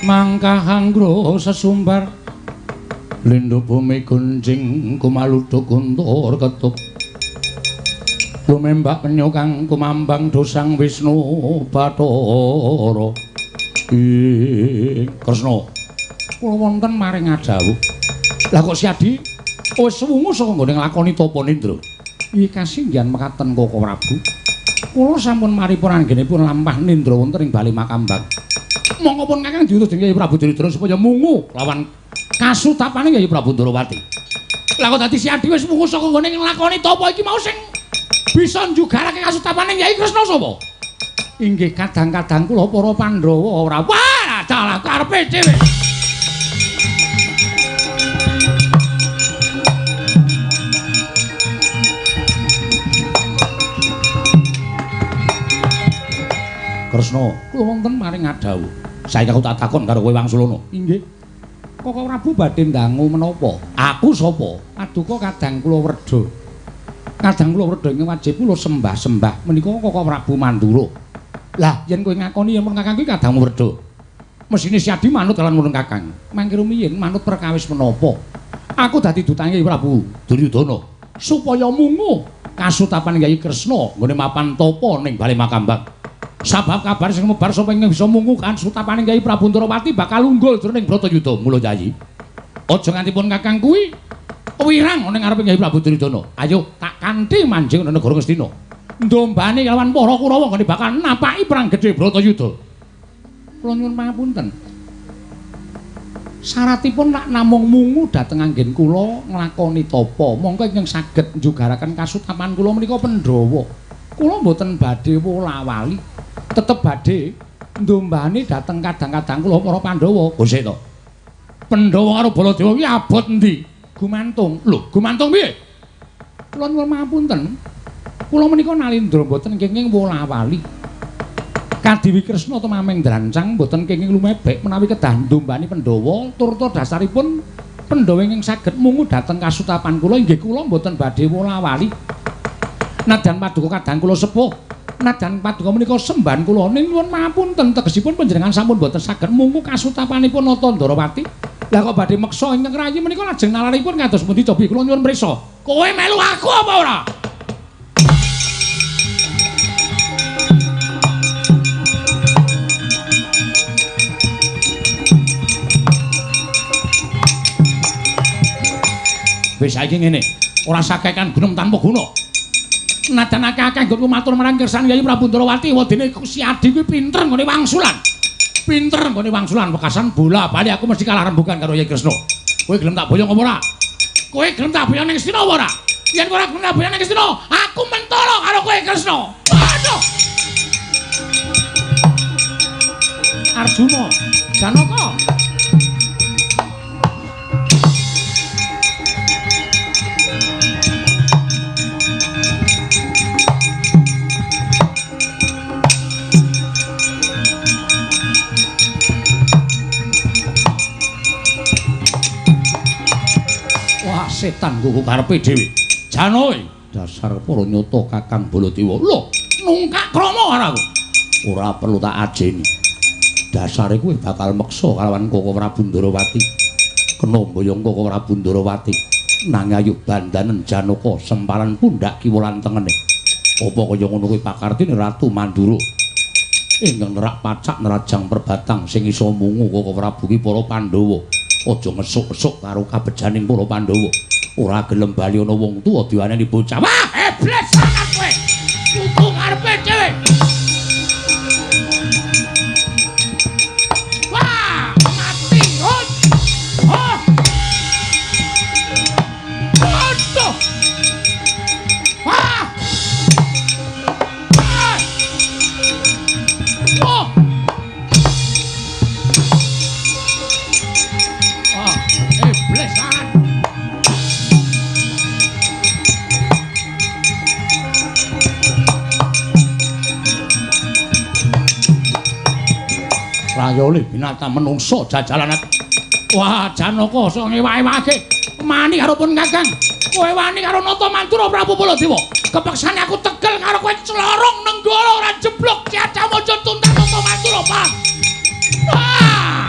Mangkah anggro sesumbar lindhu bumi gunjing kumaluduk kuntur ketup lumembak penyu kang kumambang dosang Wisnu Bathara. Kresna kula wonten maring adhawu. Lah kok Siadi wis wungu saka nggone nglakoni tapa nindra? Iki kasinggihan mekaten Koko Prabu. Kula sampun maripun anggenipun lampah nindra wonten ing bali Makambang. Monggo pun Kakang diutus dening Yayi Prabu Diridara supaya mungu lawan kasutapaning Yayi Prabu Ndarawati. Lah kok dadi Siadi wis mungu saka nggone nglakoni tapa iki mau sing bisa njugarake kasutapaning Yayi Kresna sapa? Inggih kadang-kadang kula para Pandhawa ora. Wah, dalah karepe dhewe. Kresna, kula wonten maring adhawu. Saiki aku tak takon karo kowe Wangsulana. Inggih. Koko Prabu badhe ndangu menapa? Aku sapa? Paduka Kadang kula Werda. Kadang kula Werda ing wajib kula sembah-sembah menika Koko Prabu Mandura. Lah, yen kowe ngakoni yen Kakang kuwi Kadang Werda. Mesine siadi manut lan murung Kakang. Mangke rumiyin manut perkawis menapa? Aku dadi dutange Prabu Duryudana supaya mungu kasutapan Yayi Kresna nggone mapan tapa ning Bale Makambang. Sabab kabar sing mebar sapa ingkang bisa mungu kasutapaning Yayi Prabu Ndrawati bakal unggul jroning Bratayuda. Mula Yayi, aja ngantipun Kakang kuwi wirang ning ngarep Yayi Prabu Duryudana. Ayo tak kanthi manjing ana negara Ngastina. Ndombane kelawan para Kurawa nggone bakal napaki perang gedhe Bratayuda. Kula nyuwun pangapunten. Syaratipun nak namung mungu dhateng anggen kula nglakoni tapa, monggo ingkang saged njugaraken kasutapan kula menika Pandhawa. Kula mboten badhe wola-wali, tetep badhe ndombane dhateng kadang-kadang kula para Pandhawa. Gosek to. Pandhawa karo Baladewa kuwi abot endi? Gumantung. Lho, gumantung piye? Kula nyuwun pangapunten. Kula menika nalindra mboten kenging wola-wali. Kadiwi Kresna tumameng drancang mboten kenging lumebek menawi kedah ndombani Pandhawa turta dasaripun Pandhawa ingkang saged mungu dhateng kasutapan kula inggih kula mboten badhe wola-wali. Najan paduka Kadang kula sepuh, najan paduka menika sembahan kula ning nyuwun pangapunten tegesipun panjenengan sampun mboten saged mungu kasutapanipun Nata Ndarawati. Lah kok badhe meksa ingkang rayi menika lajeng nalaripun kados pundi cobi kula nyuwun prisa. Kowe melu aku apa ora? Wis saiki ngene, ora sakekan gunung tanpa guna. Najan akeh-akeh nggonku matur marang kersane Yayi Prabu Ndrawati, wadene si Adi kuwi pinter nggone wangsulan. Pinter nggone wangsulan wekasan bola-bali aku mesti kalah rembugan karo Yayi Kresna. Kowe gelem tak boyong apa ora? Kowe gelem tak boyong ning Astina apa ora? Yen ora gelem tak boyong ning Astina, aku mentolo karo kowe Kresna. Aduh. Arjuna, Janaka. Setan kuku karepe dhewe. Janoy, dasar para nyata Kakang Baladewa. Lho, nungkak krama karo aku. Ora perlu tak ajeni. Dasare kuwi bakal meksa kalawan Koko Prabu Ndrawati. Kena mboyong Koko Prabu Ndrawati. Nang ayu bandanen Janaka sempalan pundak kiwa lan tengene. Apa kaya ngono kuwi pakartine Ratu Mandura. Ingkang nerak pacak nerajang perbatang sing iso mungu Koko Prabu ki para Pandhawa. Aja ngesuk-esuk karo kabejaning para Pandhawa. Ora gelem bali ana wong tuwa diwaneni bocah. Wah, iblis sangat kowe. Kuku ngarepe dhewe. Wah, mati. Oh. Aduh. Wah. Oh. Iblis sangat. Rayane binatang menungso jajalan. Wah, Janaka sok ngewah-ewahke. Mani karo pun Kakang. Kowe wani karo Nata Mandura Prabu Baladewa. Kepeksane aku tegel karo kowe celorong nenggala ora jeblok Caca Mojo tuntas Nata Mandura, Pak. Wah!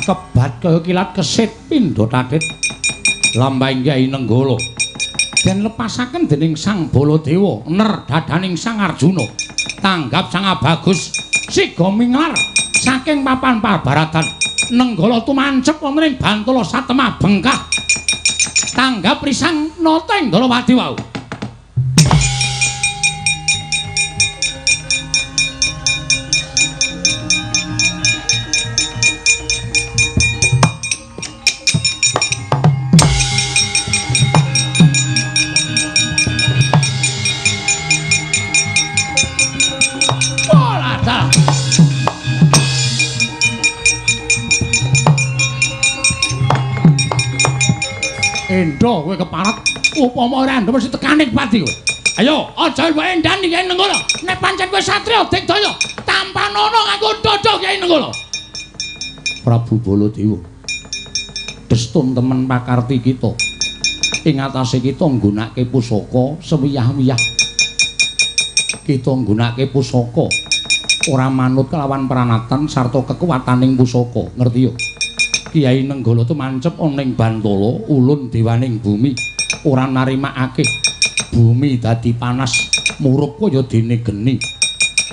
Kebat kaya kilat kesit pindha tatit lambahing Kyai Nenggala den lepasaken dening Sang Baladewa ner dadaning Sang Arjuna tanggap Sang Abagus siga minglar saking papan pabaratan Nenggala tumancep wonten ing Bantala Satemah bengkah tanggap risang Nata Ndarawati wau. Endo kowe keparat upama ora ndem mesti tekane pati kowe. Ayo, aja wae ndani Kyai Nenggala. Nek pancen kowe satriya digdaya, tampanono nganggo dodo Kyai Nenggala. Prabu Baladewa. Destun temen pakarti kita. Ing atase kita nggunakake pusaka sewiyah-wiyah. Kita nggunakake pusaka ora manut kelawan pranatan sarta kekuwataning pusaka, ngerti yo? Kyai Nenggala tumancep ana ing Bantala, ulun dewaning bumi, ora narimakake bumi dadi panas, murup kaya dene geni.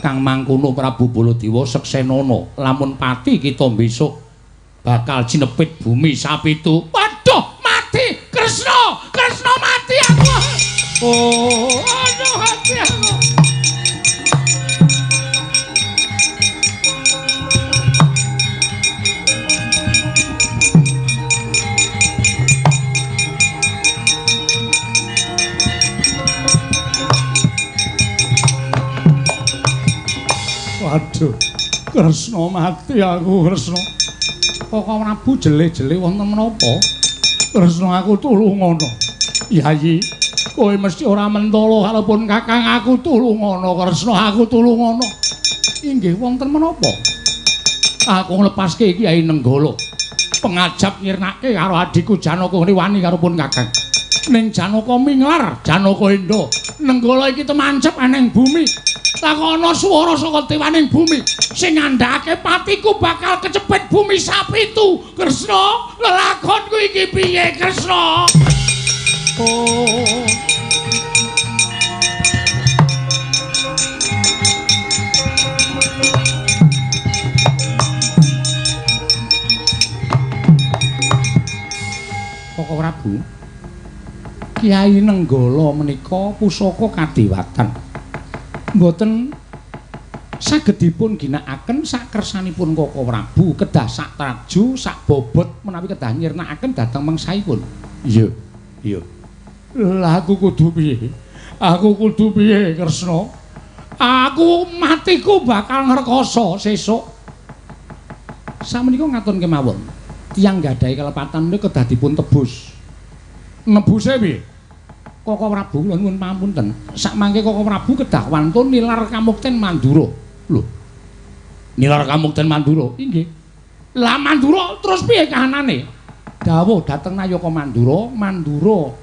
Kang mangkono Prabu Baladewa seksenana, lamun pati kita besok bakal jinepit bumi sapitu. Waduh, mati Kresna! Kresna mati aku. Oh, aduh hati aku. Waduh, Kresna mati aku, Kresna. Kok Prabu jeleh-jeleh wonten menapa? Kresna aku tulungono. Yayi, kowe mesti ora mentala kalaupun Kakang aku tulungono, Kresna aku tulungono. Inggih wonten menapa? Aku nglepaske Kyai Nenggala. Pengajap nyirnake karo adikku Janaka Ngriwani karo pun Kakang. Ning Janaka minglar, Janaka Enda. Nenggala iki temancep aneng bumi. Tak ana swara saka dewaning bumi sing ngandhakake patiku bakal kecepet bumi sapitu. Kresna, lelakonku iki piye, Kresna? Oh. Koko Prabu, Kyai Nenggala menika pusaka kadewatan. Mboten saged dipun ginakaken sak kersanipun Koko Prabu, kedah sak traju, sak bobot menawi kedah nyirnakaken dhateng mangsaipun. Iya, iya. Lah aku kudu piye? Aku kudu piye, Kresna? Aku matiku bakal ngrekoso sesuk. Samenika ngatun kemawon. Tiyang gadhahi kelepatan menika kedah dipun tebus. Nebuse piye? Koko Prabu kula nuwun pamunten. Sakmangke Koko Prabu kedah wantun nilar Kamukten Mandura. Lho. Nilar Kamukten Mandura? Inggih. Lah Mandura terus piye kahanane? Dawuh dhateng Nayaka Mandura, Mandura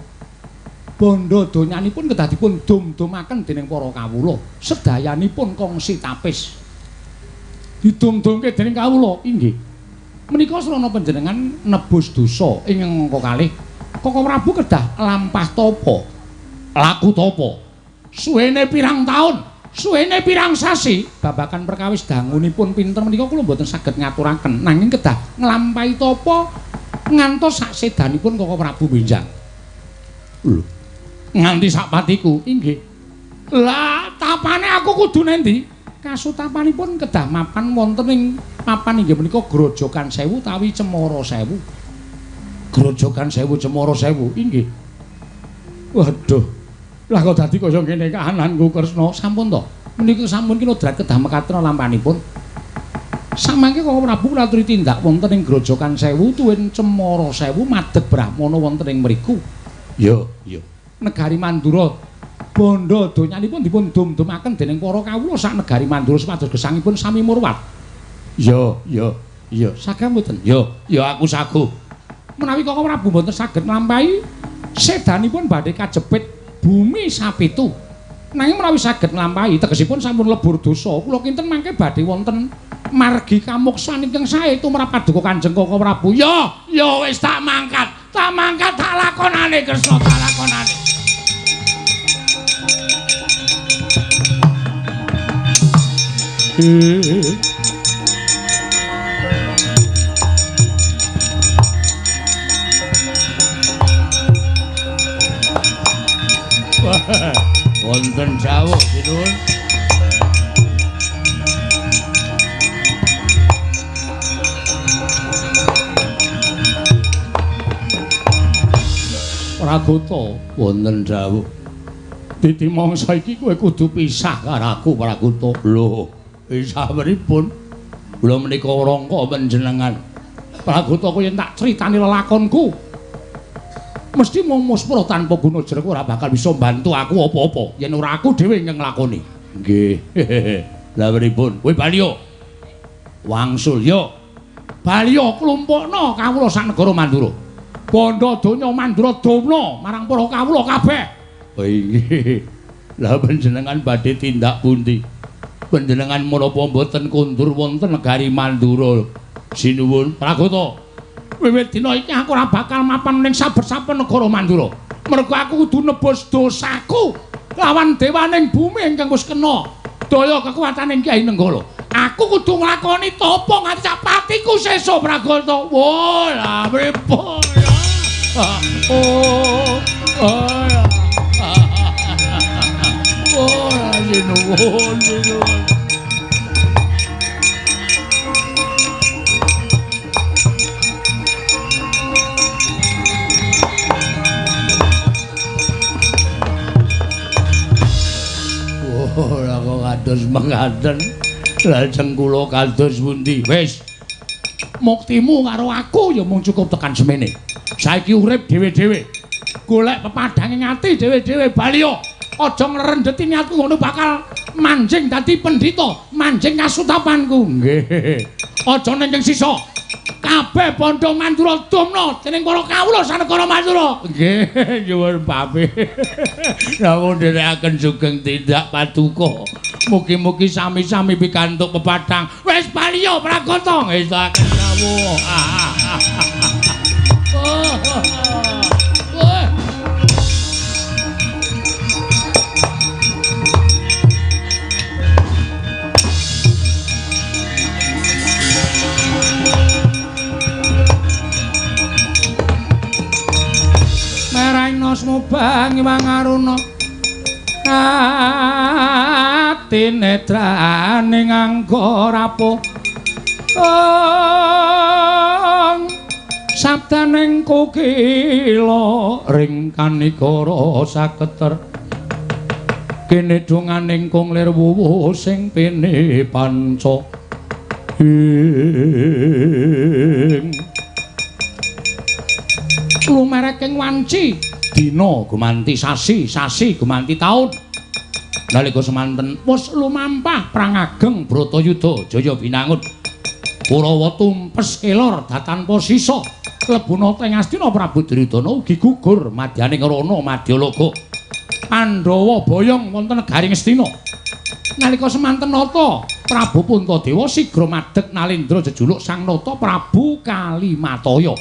bondo donyanipun kedah dipun dum-dumaken dening para kawula. Sedayanipun kongsi tapis. Didum-dumke dening kawula. Inggih. Menika srana panjenengan nebus dosa ing angka kalih. Koko Prabu kedah lampah tapa, laku tapa. Suwene pirang taun, suwene pirang sasi, babakan perkawis dangunipun pinter menika kula mboten saged ngaturaken. Nanging kedah nglampahi tapa ngantos sak sedanipun Koko Prabu benjang. Lho, nganti sak patiku, inggih. Lah, tapane aku kudu nendi? Kasutapanipun kedah mapan wonten ing papan inggih menika Grojogan Sewu utawi Cemara Sewu. Grojogan Sewu Cemara Sewu, inggih. Waduh. Lah kok dadi kaya ngene kahananku Kresna, sampun to. Menika sampun kinodrat kedah mekaten lampanipun. Samangke Koko Prabu ngaturi tindak wonten ing Grojogan Sewu tuwin Cemara Sewu madeg Brahmana wonten ing mriku. Ya, ya. Negari Mandura bondo donyanipun dipun dum-dumaken dening para kawula sak negari Mandura supados gesangipun sami murwat. Ya, ya, ya. Saged mboten? Ya, ya aku sagu. Menawi Koko Prabu mboten saged nglampahi sedanipun badhe kajepit bumi sapitu. Nanging menawi saged nglampahi tegesipun sampun lebur dosa. Kula kinten mangke badhe wonten margi kamuksan ingkang sae tumrap paduka Kanjeng Koko Prabu. Ya, ya wis tak mangkat. Tak mangkat tak lakonane Kresna, tak lakonane. Wonten jawuh sinuwun. Pragota wonten dawuh. Dadi mangsa iki kowe kudu pisah karo aku Pragota. Lho, pisah pripun? Kula menika rangka panjenengan. Pragota kowe yen tak critani lelakonku. Mesti mung muspra tanpa guna jeruk ora bakal bisa mbantu aku apa-apa yen ora aku dhewe ingkang nglakoni. Nggih. Lah pripun? Kowe Balya. Wangsul yo. Balya klumpukna kawula sak negara Mandura. Bandha donya Mandura domna marang para kawula kabeh. Oh nggih. Lah panjenengan badhe tindak pundi? Panjenengan menapa mboten kundur wonten negari Mandura? Sinuwun Pragata. Wiwit dina iki aku ora bakal mapan ning saben-saben negara Mandura. Mergo aku kudu nebus dosaku lawan dewaning bumi ingkang wis kena daya kekuwataning Kyai Nenggala. Aku kudu nglakoni tapa nganti sak patiku sesuk Pragata. Wah, lah pripun ya? Sinuwun. Ora kok kados mengkaten. Lajeng kula kados pundi? Wis. Muktimu karo aku ya mung cukup tekan semene. Saiki urip dhewe-dhewe. Golek pepadhange ati dhewe-dhewe Balya. Aja ngrendheti niatku ngono bakal manjing dadi pendhita, manjing kasutapanku. Nggih. Aja ning sisa. Kabeh Bandha Mandura domna dening para kawula sanegara Mandura. Nggih, nyuwun pamit. Namun dherekaken sugeng tindak paduka. Mugi-mugi sami-sami pikantuk pepadhang. Wis Balya Pragata ngesaken rawuh. Meraina smubang Iwang Aruna ati netraning angga rapuh sabdaning kukila ring kanikara saketer kene donganing kunglir wuwuh sing pene panca lumereking wanci dina gumanti sasi gumanti taun nalika semanten wis lumampah perang ageng Bratayuda jaya binangun Kurawa tumpes kelor datanpa sisa lebuna teng Astina Prabu Duryudana ugi gugur madyaning Rana Madyalaga Pandhawa boyong wonten negari Ngastina nalika semanten nata Prabu Puntadewa sigra madheg nalendra jejuluk Sang Nata Prabu Kalimataya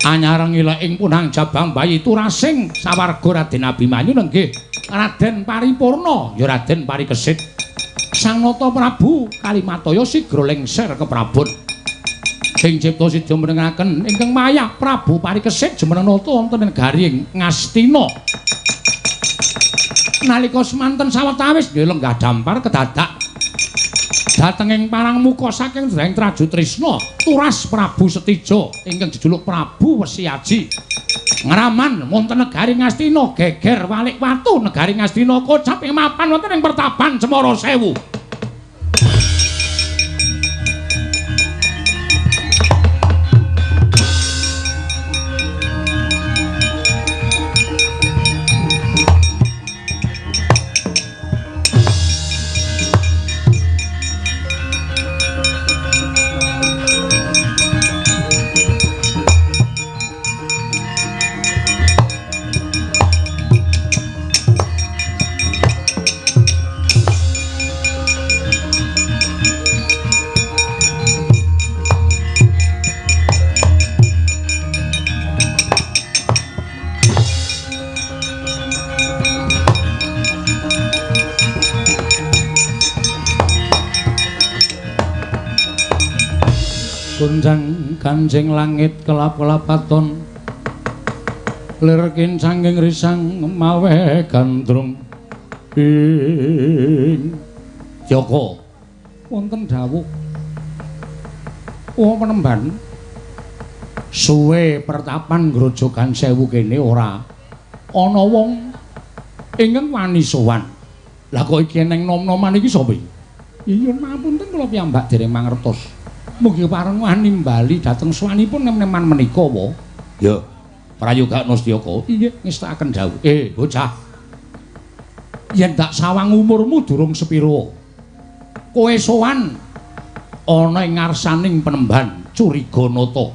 anyareng ileng punang jabang bayi turasing sawarga Raden Abimanyu nenggih Raden Paripurna ya Raden Parikesit Sang Nata Prabu Kalimataya sigra lengser keprabon ing cipta sidya menengaken ingkang mayah Prabu Parikesit jumeneng nata wonten negari Ngastina nalika semanten sawetawis lenggah dampar kedadak datenging parang muka saking Dreng Traju Trisna turas Prabu Setija ingkang jejuluk Prabu Wesiaji ngraman wonten negari Ngastina geger walik watu negari Ngastina kocap ing mapan wonten ing pertapan Cemara Sewu Kunjang kanjeng langit kelap-kelapaton lir kincanging risang mawe gandrung ing Joko wonten dawuh penemban suwe pertapan Grojogan Sewu kene ora ana wong ingkang wani sowan lha kok iki neng nom-noman iki sapa iki nyuwun mapunten kula piyambak dereng mangertos mugi pareng wani bali dhateng swanipun nem-neman menika wa. Ya. Prayoga Nastiyaka. Inggih ngestakaken dawuh. Bocah. Yen dak sawang umurmu durung sepira. Kowe sowan ana ing ngarsaning Penemban Curiganata.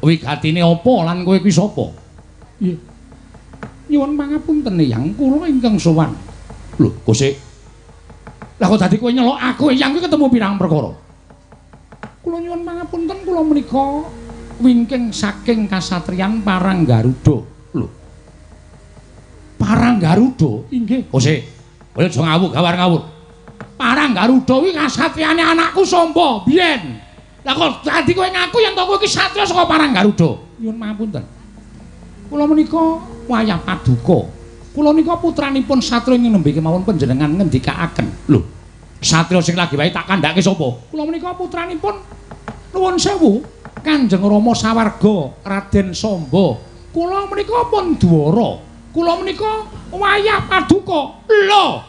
Wigatine apa lan kowe kuwi sapa? Nggih. Nyuwun pangapunten Eyang, kula ingkang sowan. Lho, Gusik. Lah kok dadi kowe nyelok aku Eyang kuwi ketemu pirang perkara? Kula nyuwun pangapunten kula menika wingking saking kasatriyan Paranggaruda. Lho. Paranggaruda? Inggih. Gusik. Kowe aja ngawur-ngawur. Paranggaruda kuwi kasatriyane anakku Samba biyen. Lah kok dadi kowe ngaku yen to kowe iki satriya saka Paranggaruda? Nyuwun pangapunten. Kula menika wayah paduka. Kula nika putranipun satriya ing nembe kemawon panjenengan ngendikaaken. Lho, satriya sing lagi wae tak kandhake sapa? Kula menika putranipun nuwun sewu Kanjeng Rama Sawarga Raden Samba. Kula menika pun Dwara. Kula menika wayah paduka. Lho,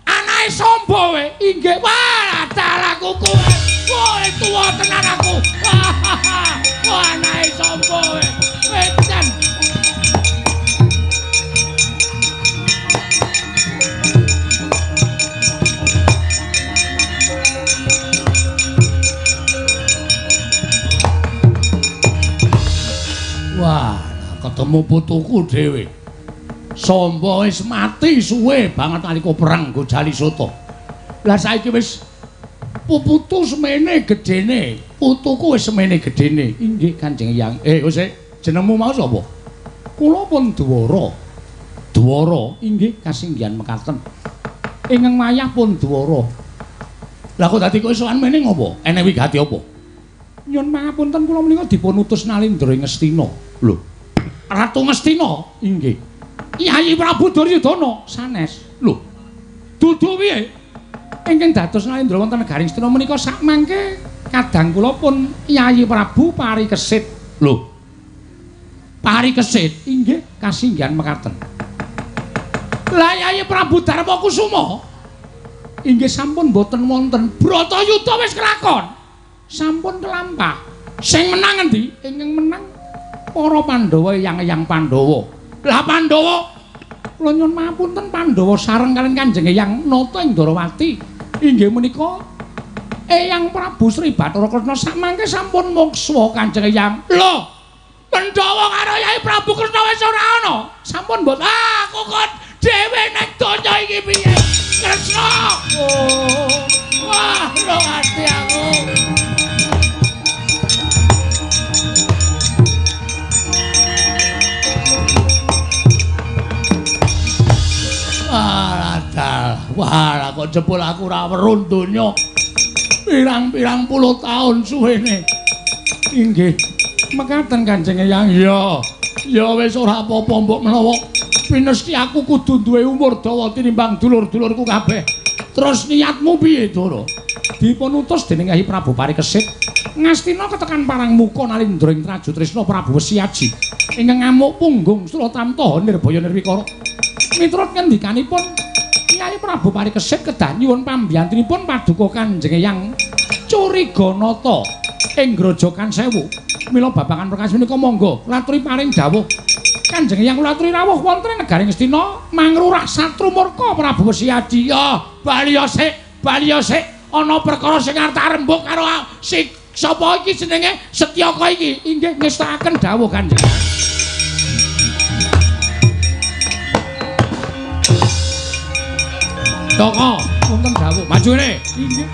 anake Samba wae inggih. Wah, dalah kuku. Kowe tuwa tenan aku. Wah, anake Samba wae. Wedan. Wah, ketemu putuku dhewe. Samba wis mati suwe banget nalika perang Gojalisota. Lah saiki wis puputu semene gedene, putuku wis semene gedene. Inggih Kanjeng Hyang. Gusik, jenengmu mau sapa? Kula pun Dwara. Dwara, inggih kasinggihan mekaten. Ingkang wayah pun Dwara. Lah kok dadi kowe sowan meneh ngopo? Enek wigati apa? Nyuwun pangapunten kula menika dipun utus Nalendra ing Ngastina. Lho, Ratu Ngastina? Inggih. Kyai Prabu Duryudana sanes. Lho, dudu piye? Ingkang dados Nalendra wonten negari Ngastina menika sakmangke kadang kula pun Kyai Prabu parikesit. Lho. Parikesit? Inggih, kasinggihan mekaten. Lah Kyai Prabu Darmakusuma? Inggih sampun boten wonten. Bratayuda wis kelakon. Sampun kelampah. Sing menang endi? Ingkang menang para Pandhawa Eyang-eyang Pandhawa. Lah Pandhawa kula nyuwun mapunten Pandhawa sareng kaliyan Kanjeng Eyang Nata ing Darawati. Inggih menika Eyang Prabu Sri Bathara Kresna sakmangke sampun muksa Kanjeng Eyang. Lho, Pandhawa karo Kyai Prabu Kresna wis ora ana. Sampun mbot aku kok dhewe ning donya iki piye? Kresna. Wah, lho ati aku. Wah, kok jebul aku ora weruh donya. Pirang-pirang puluh taun suwene. Inggih. Mekaten Kanjeng Eyang. Ya wis ora apa-apa mbok menawa pinesti aku kudu duwe umur dawa tinimbang dulur-dulurku kabeh. Terus niatmu piye, Dara? Dipun utus dening Kyai Prabu Parikesit Ngastina ketekan Parangmuka Nalendra ing Traju Trisna Prabu Wesiaji ingkang ngamuk punggung Suratamtaha Nirbaya Nirwikara. Miturut ngendikanipun Kyai Prabu Parikesit kedah nyuwun pambiyantunipun paduka Kanjeng Eyang Curiganata ing Grojogan Sewu. Mila babagan perkawis menika monggo laturi paring dawuh. Kanjeng Eyang kula aturi rawuh wonten ing negari Ngastina mangrurah satru murka Prabu Wesiaji. Bali sik ana perkara sing arep rembug karo sing sapa iki jenenge Setyaka iki. Inggih ngestakaken dawuh Kanjeng. Toko, wonten dawuh. Maju rene. Inggih.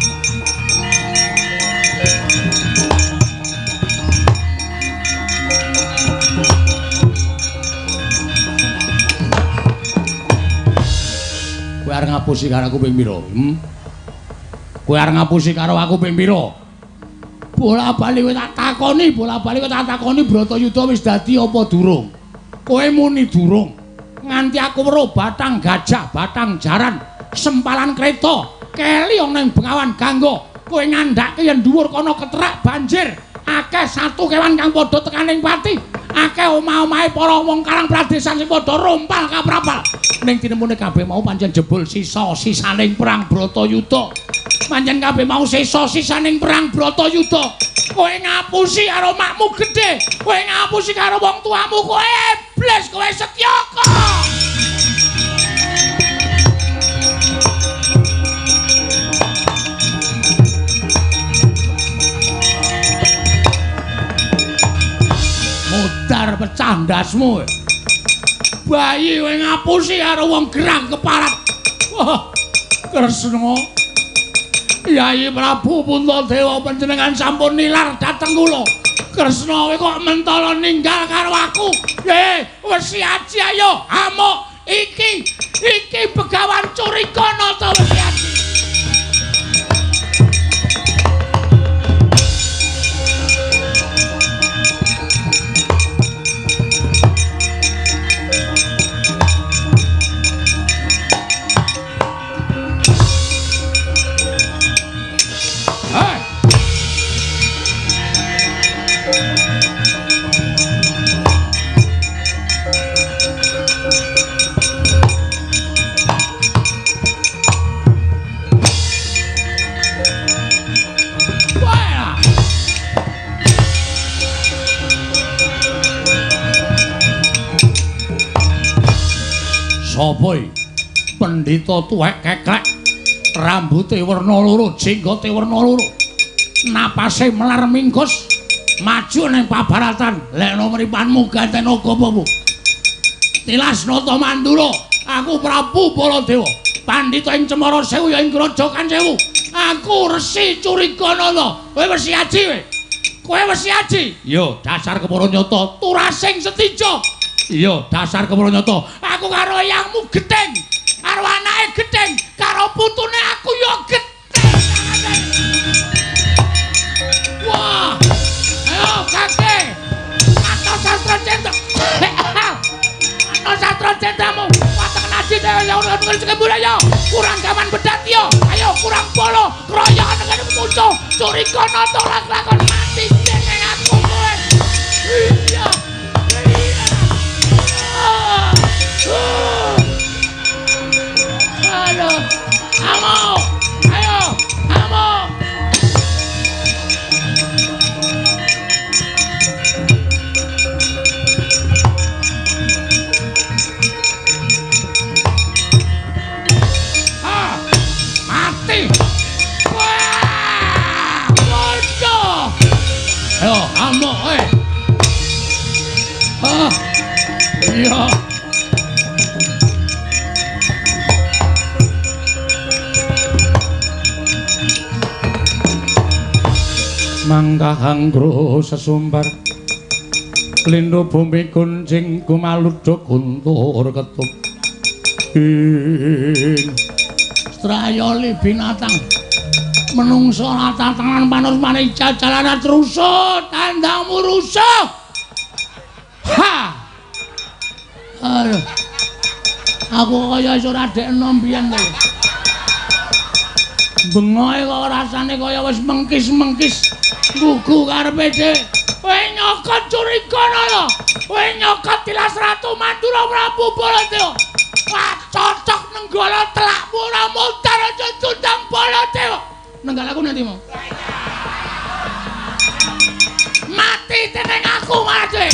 Kowe arep ngapusi karo aku ping pira? Kowe arep ngapusi karo aku ping pira? Bola-bali kowe tak takoni, Bratayuda wis dadi apa durung? Kowe muni durung. Nganti aku weruh batang gajah, batang jaran, sempalan kereta, keli ana ing Bengawan Gangga. Kowe ngandhake yen dhuwur kono keterak banjir. Akeh satu kewan kang padha tekaning pati. Akeh omah-omahe para wong Karang Pradesan sing padha rompal kaprapal. Ning tinemune kabeh mau pancen jebul sisa-sisaning perang Bratayuda. Manjen kabeh mau sesa sisaning perang Bratayuda. Kowe ngapusi karo makmu gedhe, kowe ngapusi karo wong tuamu, kowe iblis, kowe Setyaka. Mudar pecah ndasmu. Bayi kowe ngapusi karo wong gerang keparat. Wah, Kresna. Yai Prabu Puntadewa panjenengan sampun nilar dhateng kula. Kresna kowe kok mentala ninggal karo aku. Wesi aji ayo, amuk iki Begawan Curikana ta wesi aji. Sapa iki? Pendhita tuwek keklek, rambuté werna loro, jenggoté werna loro. Napase melar mingkus, maju ning pabaratan. Lekno mripanmu ganten agapamu. Tilas nata mandura, aku Prabu Baladewa, pandhita ing Cemara Sewu ya ing Grojogan Sewu. Aku Resi Curikana. Kowe wesi aji kowe. Kowe wesi aji? Yo, dasar Kemaranyata, turasing setija. Iya, dasar Kemaranyata. Aku karo eyangmu Gething, karo anake Gething, karo putune aku ya Gething. Wah. Ayo, Kakek. Atau sastra cinta. Atau sastra cintamu. Wataken aji dhewe ya ora ngerti budaya. Kurang gaman bedat yo. Ayo kurang polo. Kroyokan dengan musuh. Curikana tolak lakon mati jeneng aku kowe. Iya. Aduh, amo, ayo, amo. Mati. Wah, bodoh. Ayo, amo, iya. Mangkahang gro sesumbar lindhu bumi kunjing kumaludha guntur ketup strayali binatang menungso tatangan panus maning jalanan rusuh tandangmu rusuh. Ha, aduh, aku kaya iso radekno mbiyen kowe. Bengoe kok rasane kaya wis mengkis-mengkis. Gugu karepe dhewe. Kowe nyokot Curikana lho. Kowe nyokot Tilas Ratu Mandura Prabu Baladewa. Wah, cocok nenggala telakmu ora mutar aja cundang Baladewa. Nenggal aku nanti mau. Mati teneng aku malah dhewe.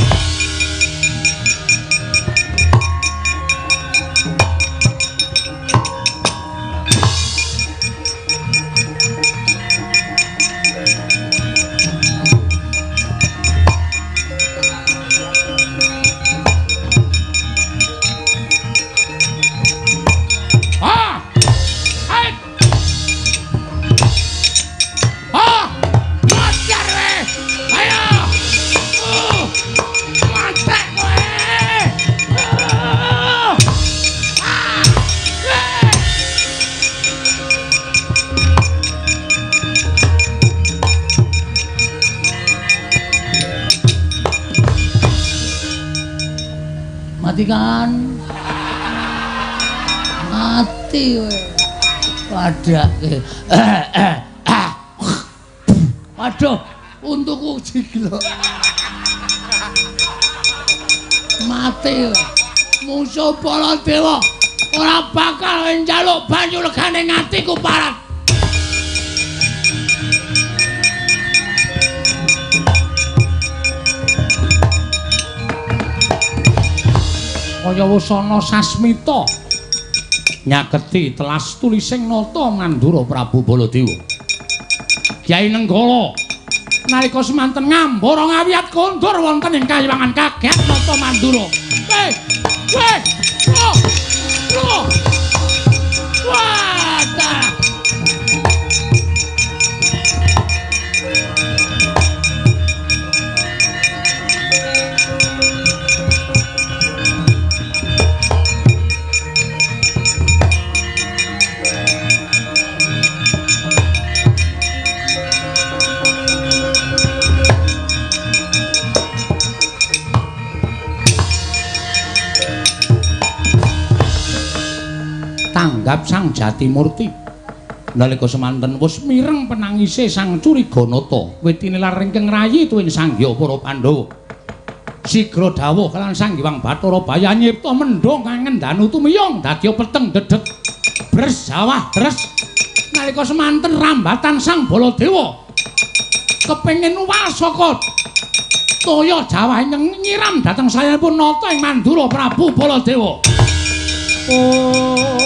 Matikan. Mati kowe. Padake. Waduh, untukku jiglo. Mati kowe. Musuh Baladewa ora bakal njaluk banyu legane ngatiku parat. kaya wusana sasmita nyaketi telas tulising nata Mandura Prabu Baladewa. Kyai Nenggala nalika semanten ngambara ngawiyat kondur wonten ing kayiwangan kaget nata Mandura. Loh. Wadah. Tanggap Sang Jatimurti nalika semanten wis mireng penangise Sang Curiganata witine laringkeng rayi tuwin sanggya para Pandhawa sigra dawuh kalan Sang Hyang Bathara Baya nyipta mendhong kangen danu tumiyong dadi peteng dedeg bersawah deres nalika semanten rambatan Sang Baladewa kepengin nuwal saka toya Jawa nyiram dhateng sayanipun nata ing Mandura Prabu Baladewa. Oh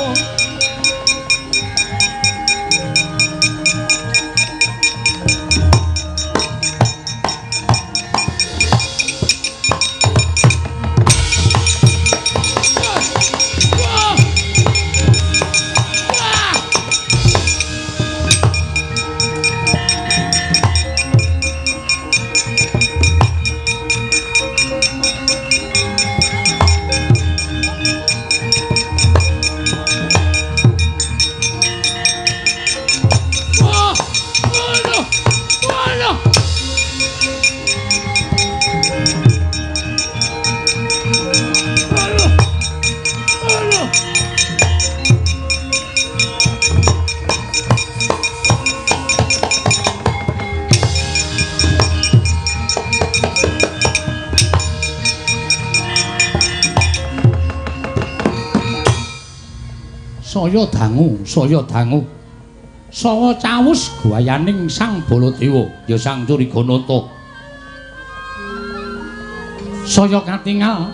saya dangu saha cawus gawayaning Sang Baladewa ya Sang Curiganata saya katingal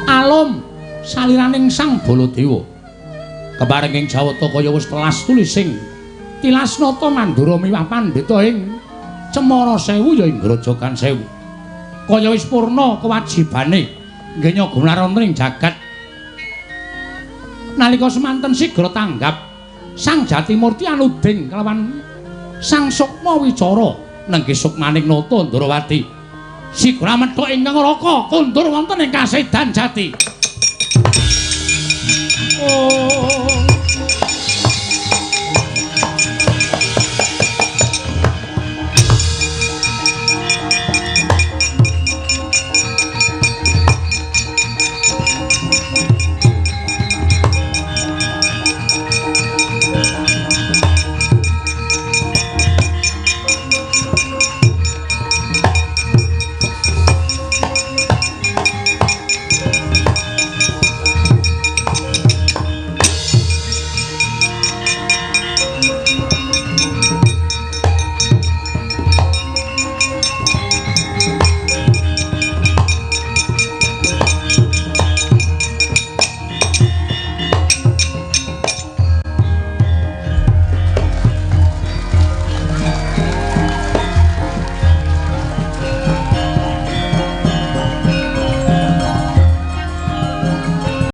alum saliraning Sang Baladewa kepareng ing Jawata kaya wis telas tulising tilas nata Mandura miwah pandhita ing Cemara Sewu ya ing Grojogan Sewu kaya wis purna kewajibane nggenya gumaron ing jagat nalika semanten sigra tanggap Sang Jatimurti anuding kelawan Sang Sukma wicara nenggih sukmaning nata Ndrawati sigra methuk ing neraka kondur wonten ing kasedan jati. Oh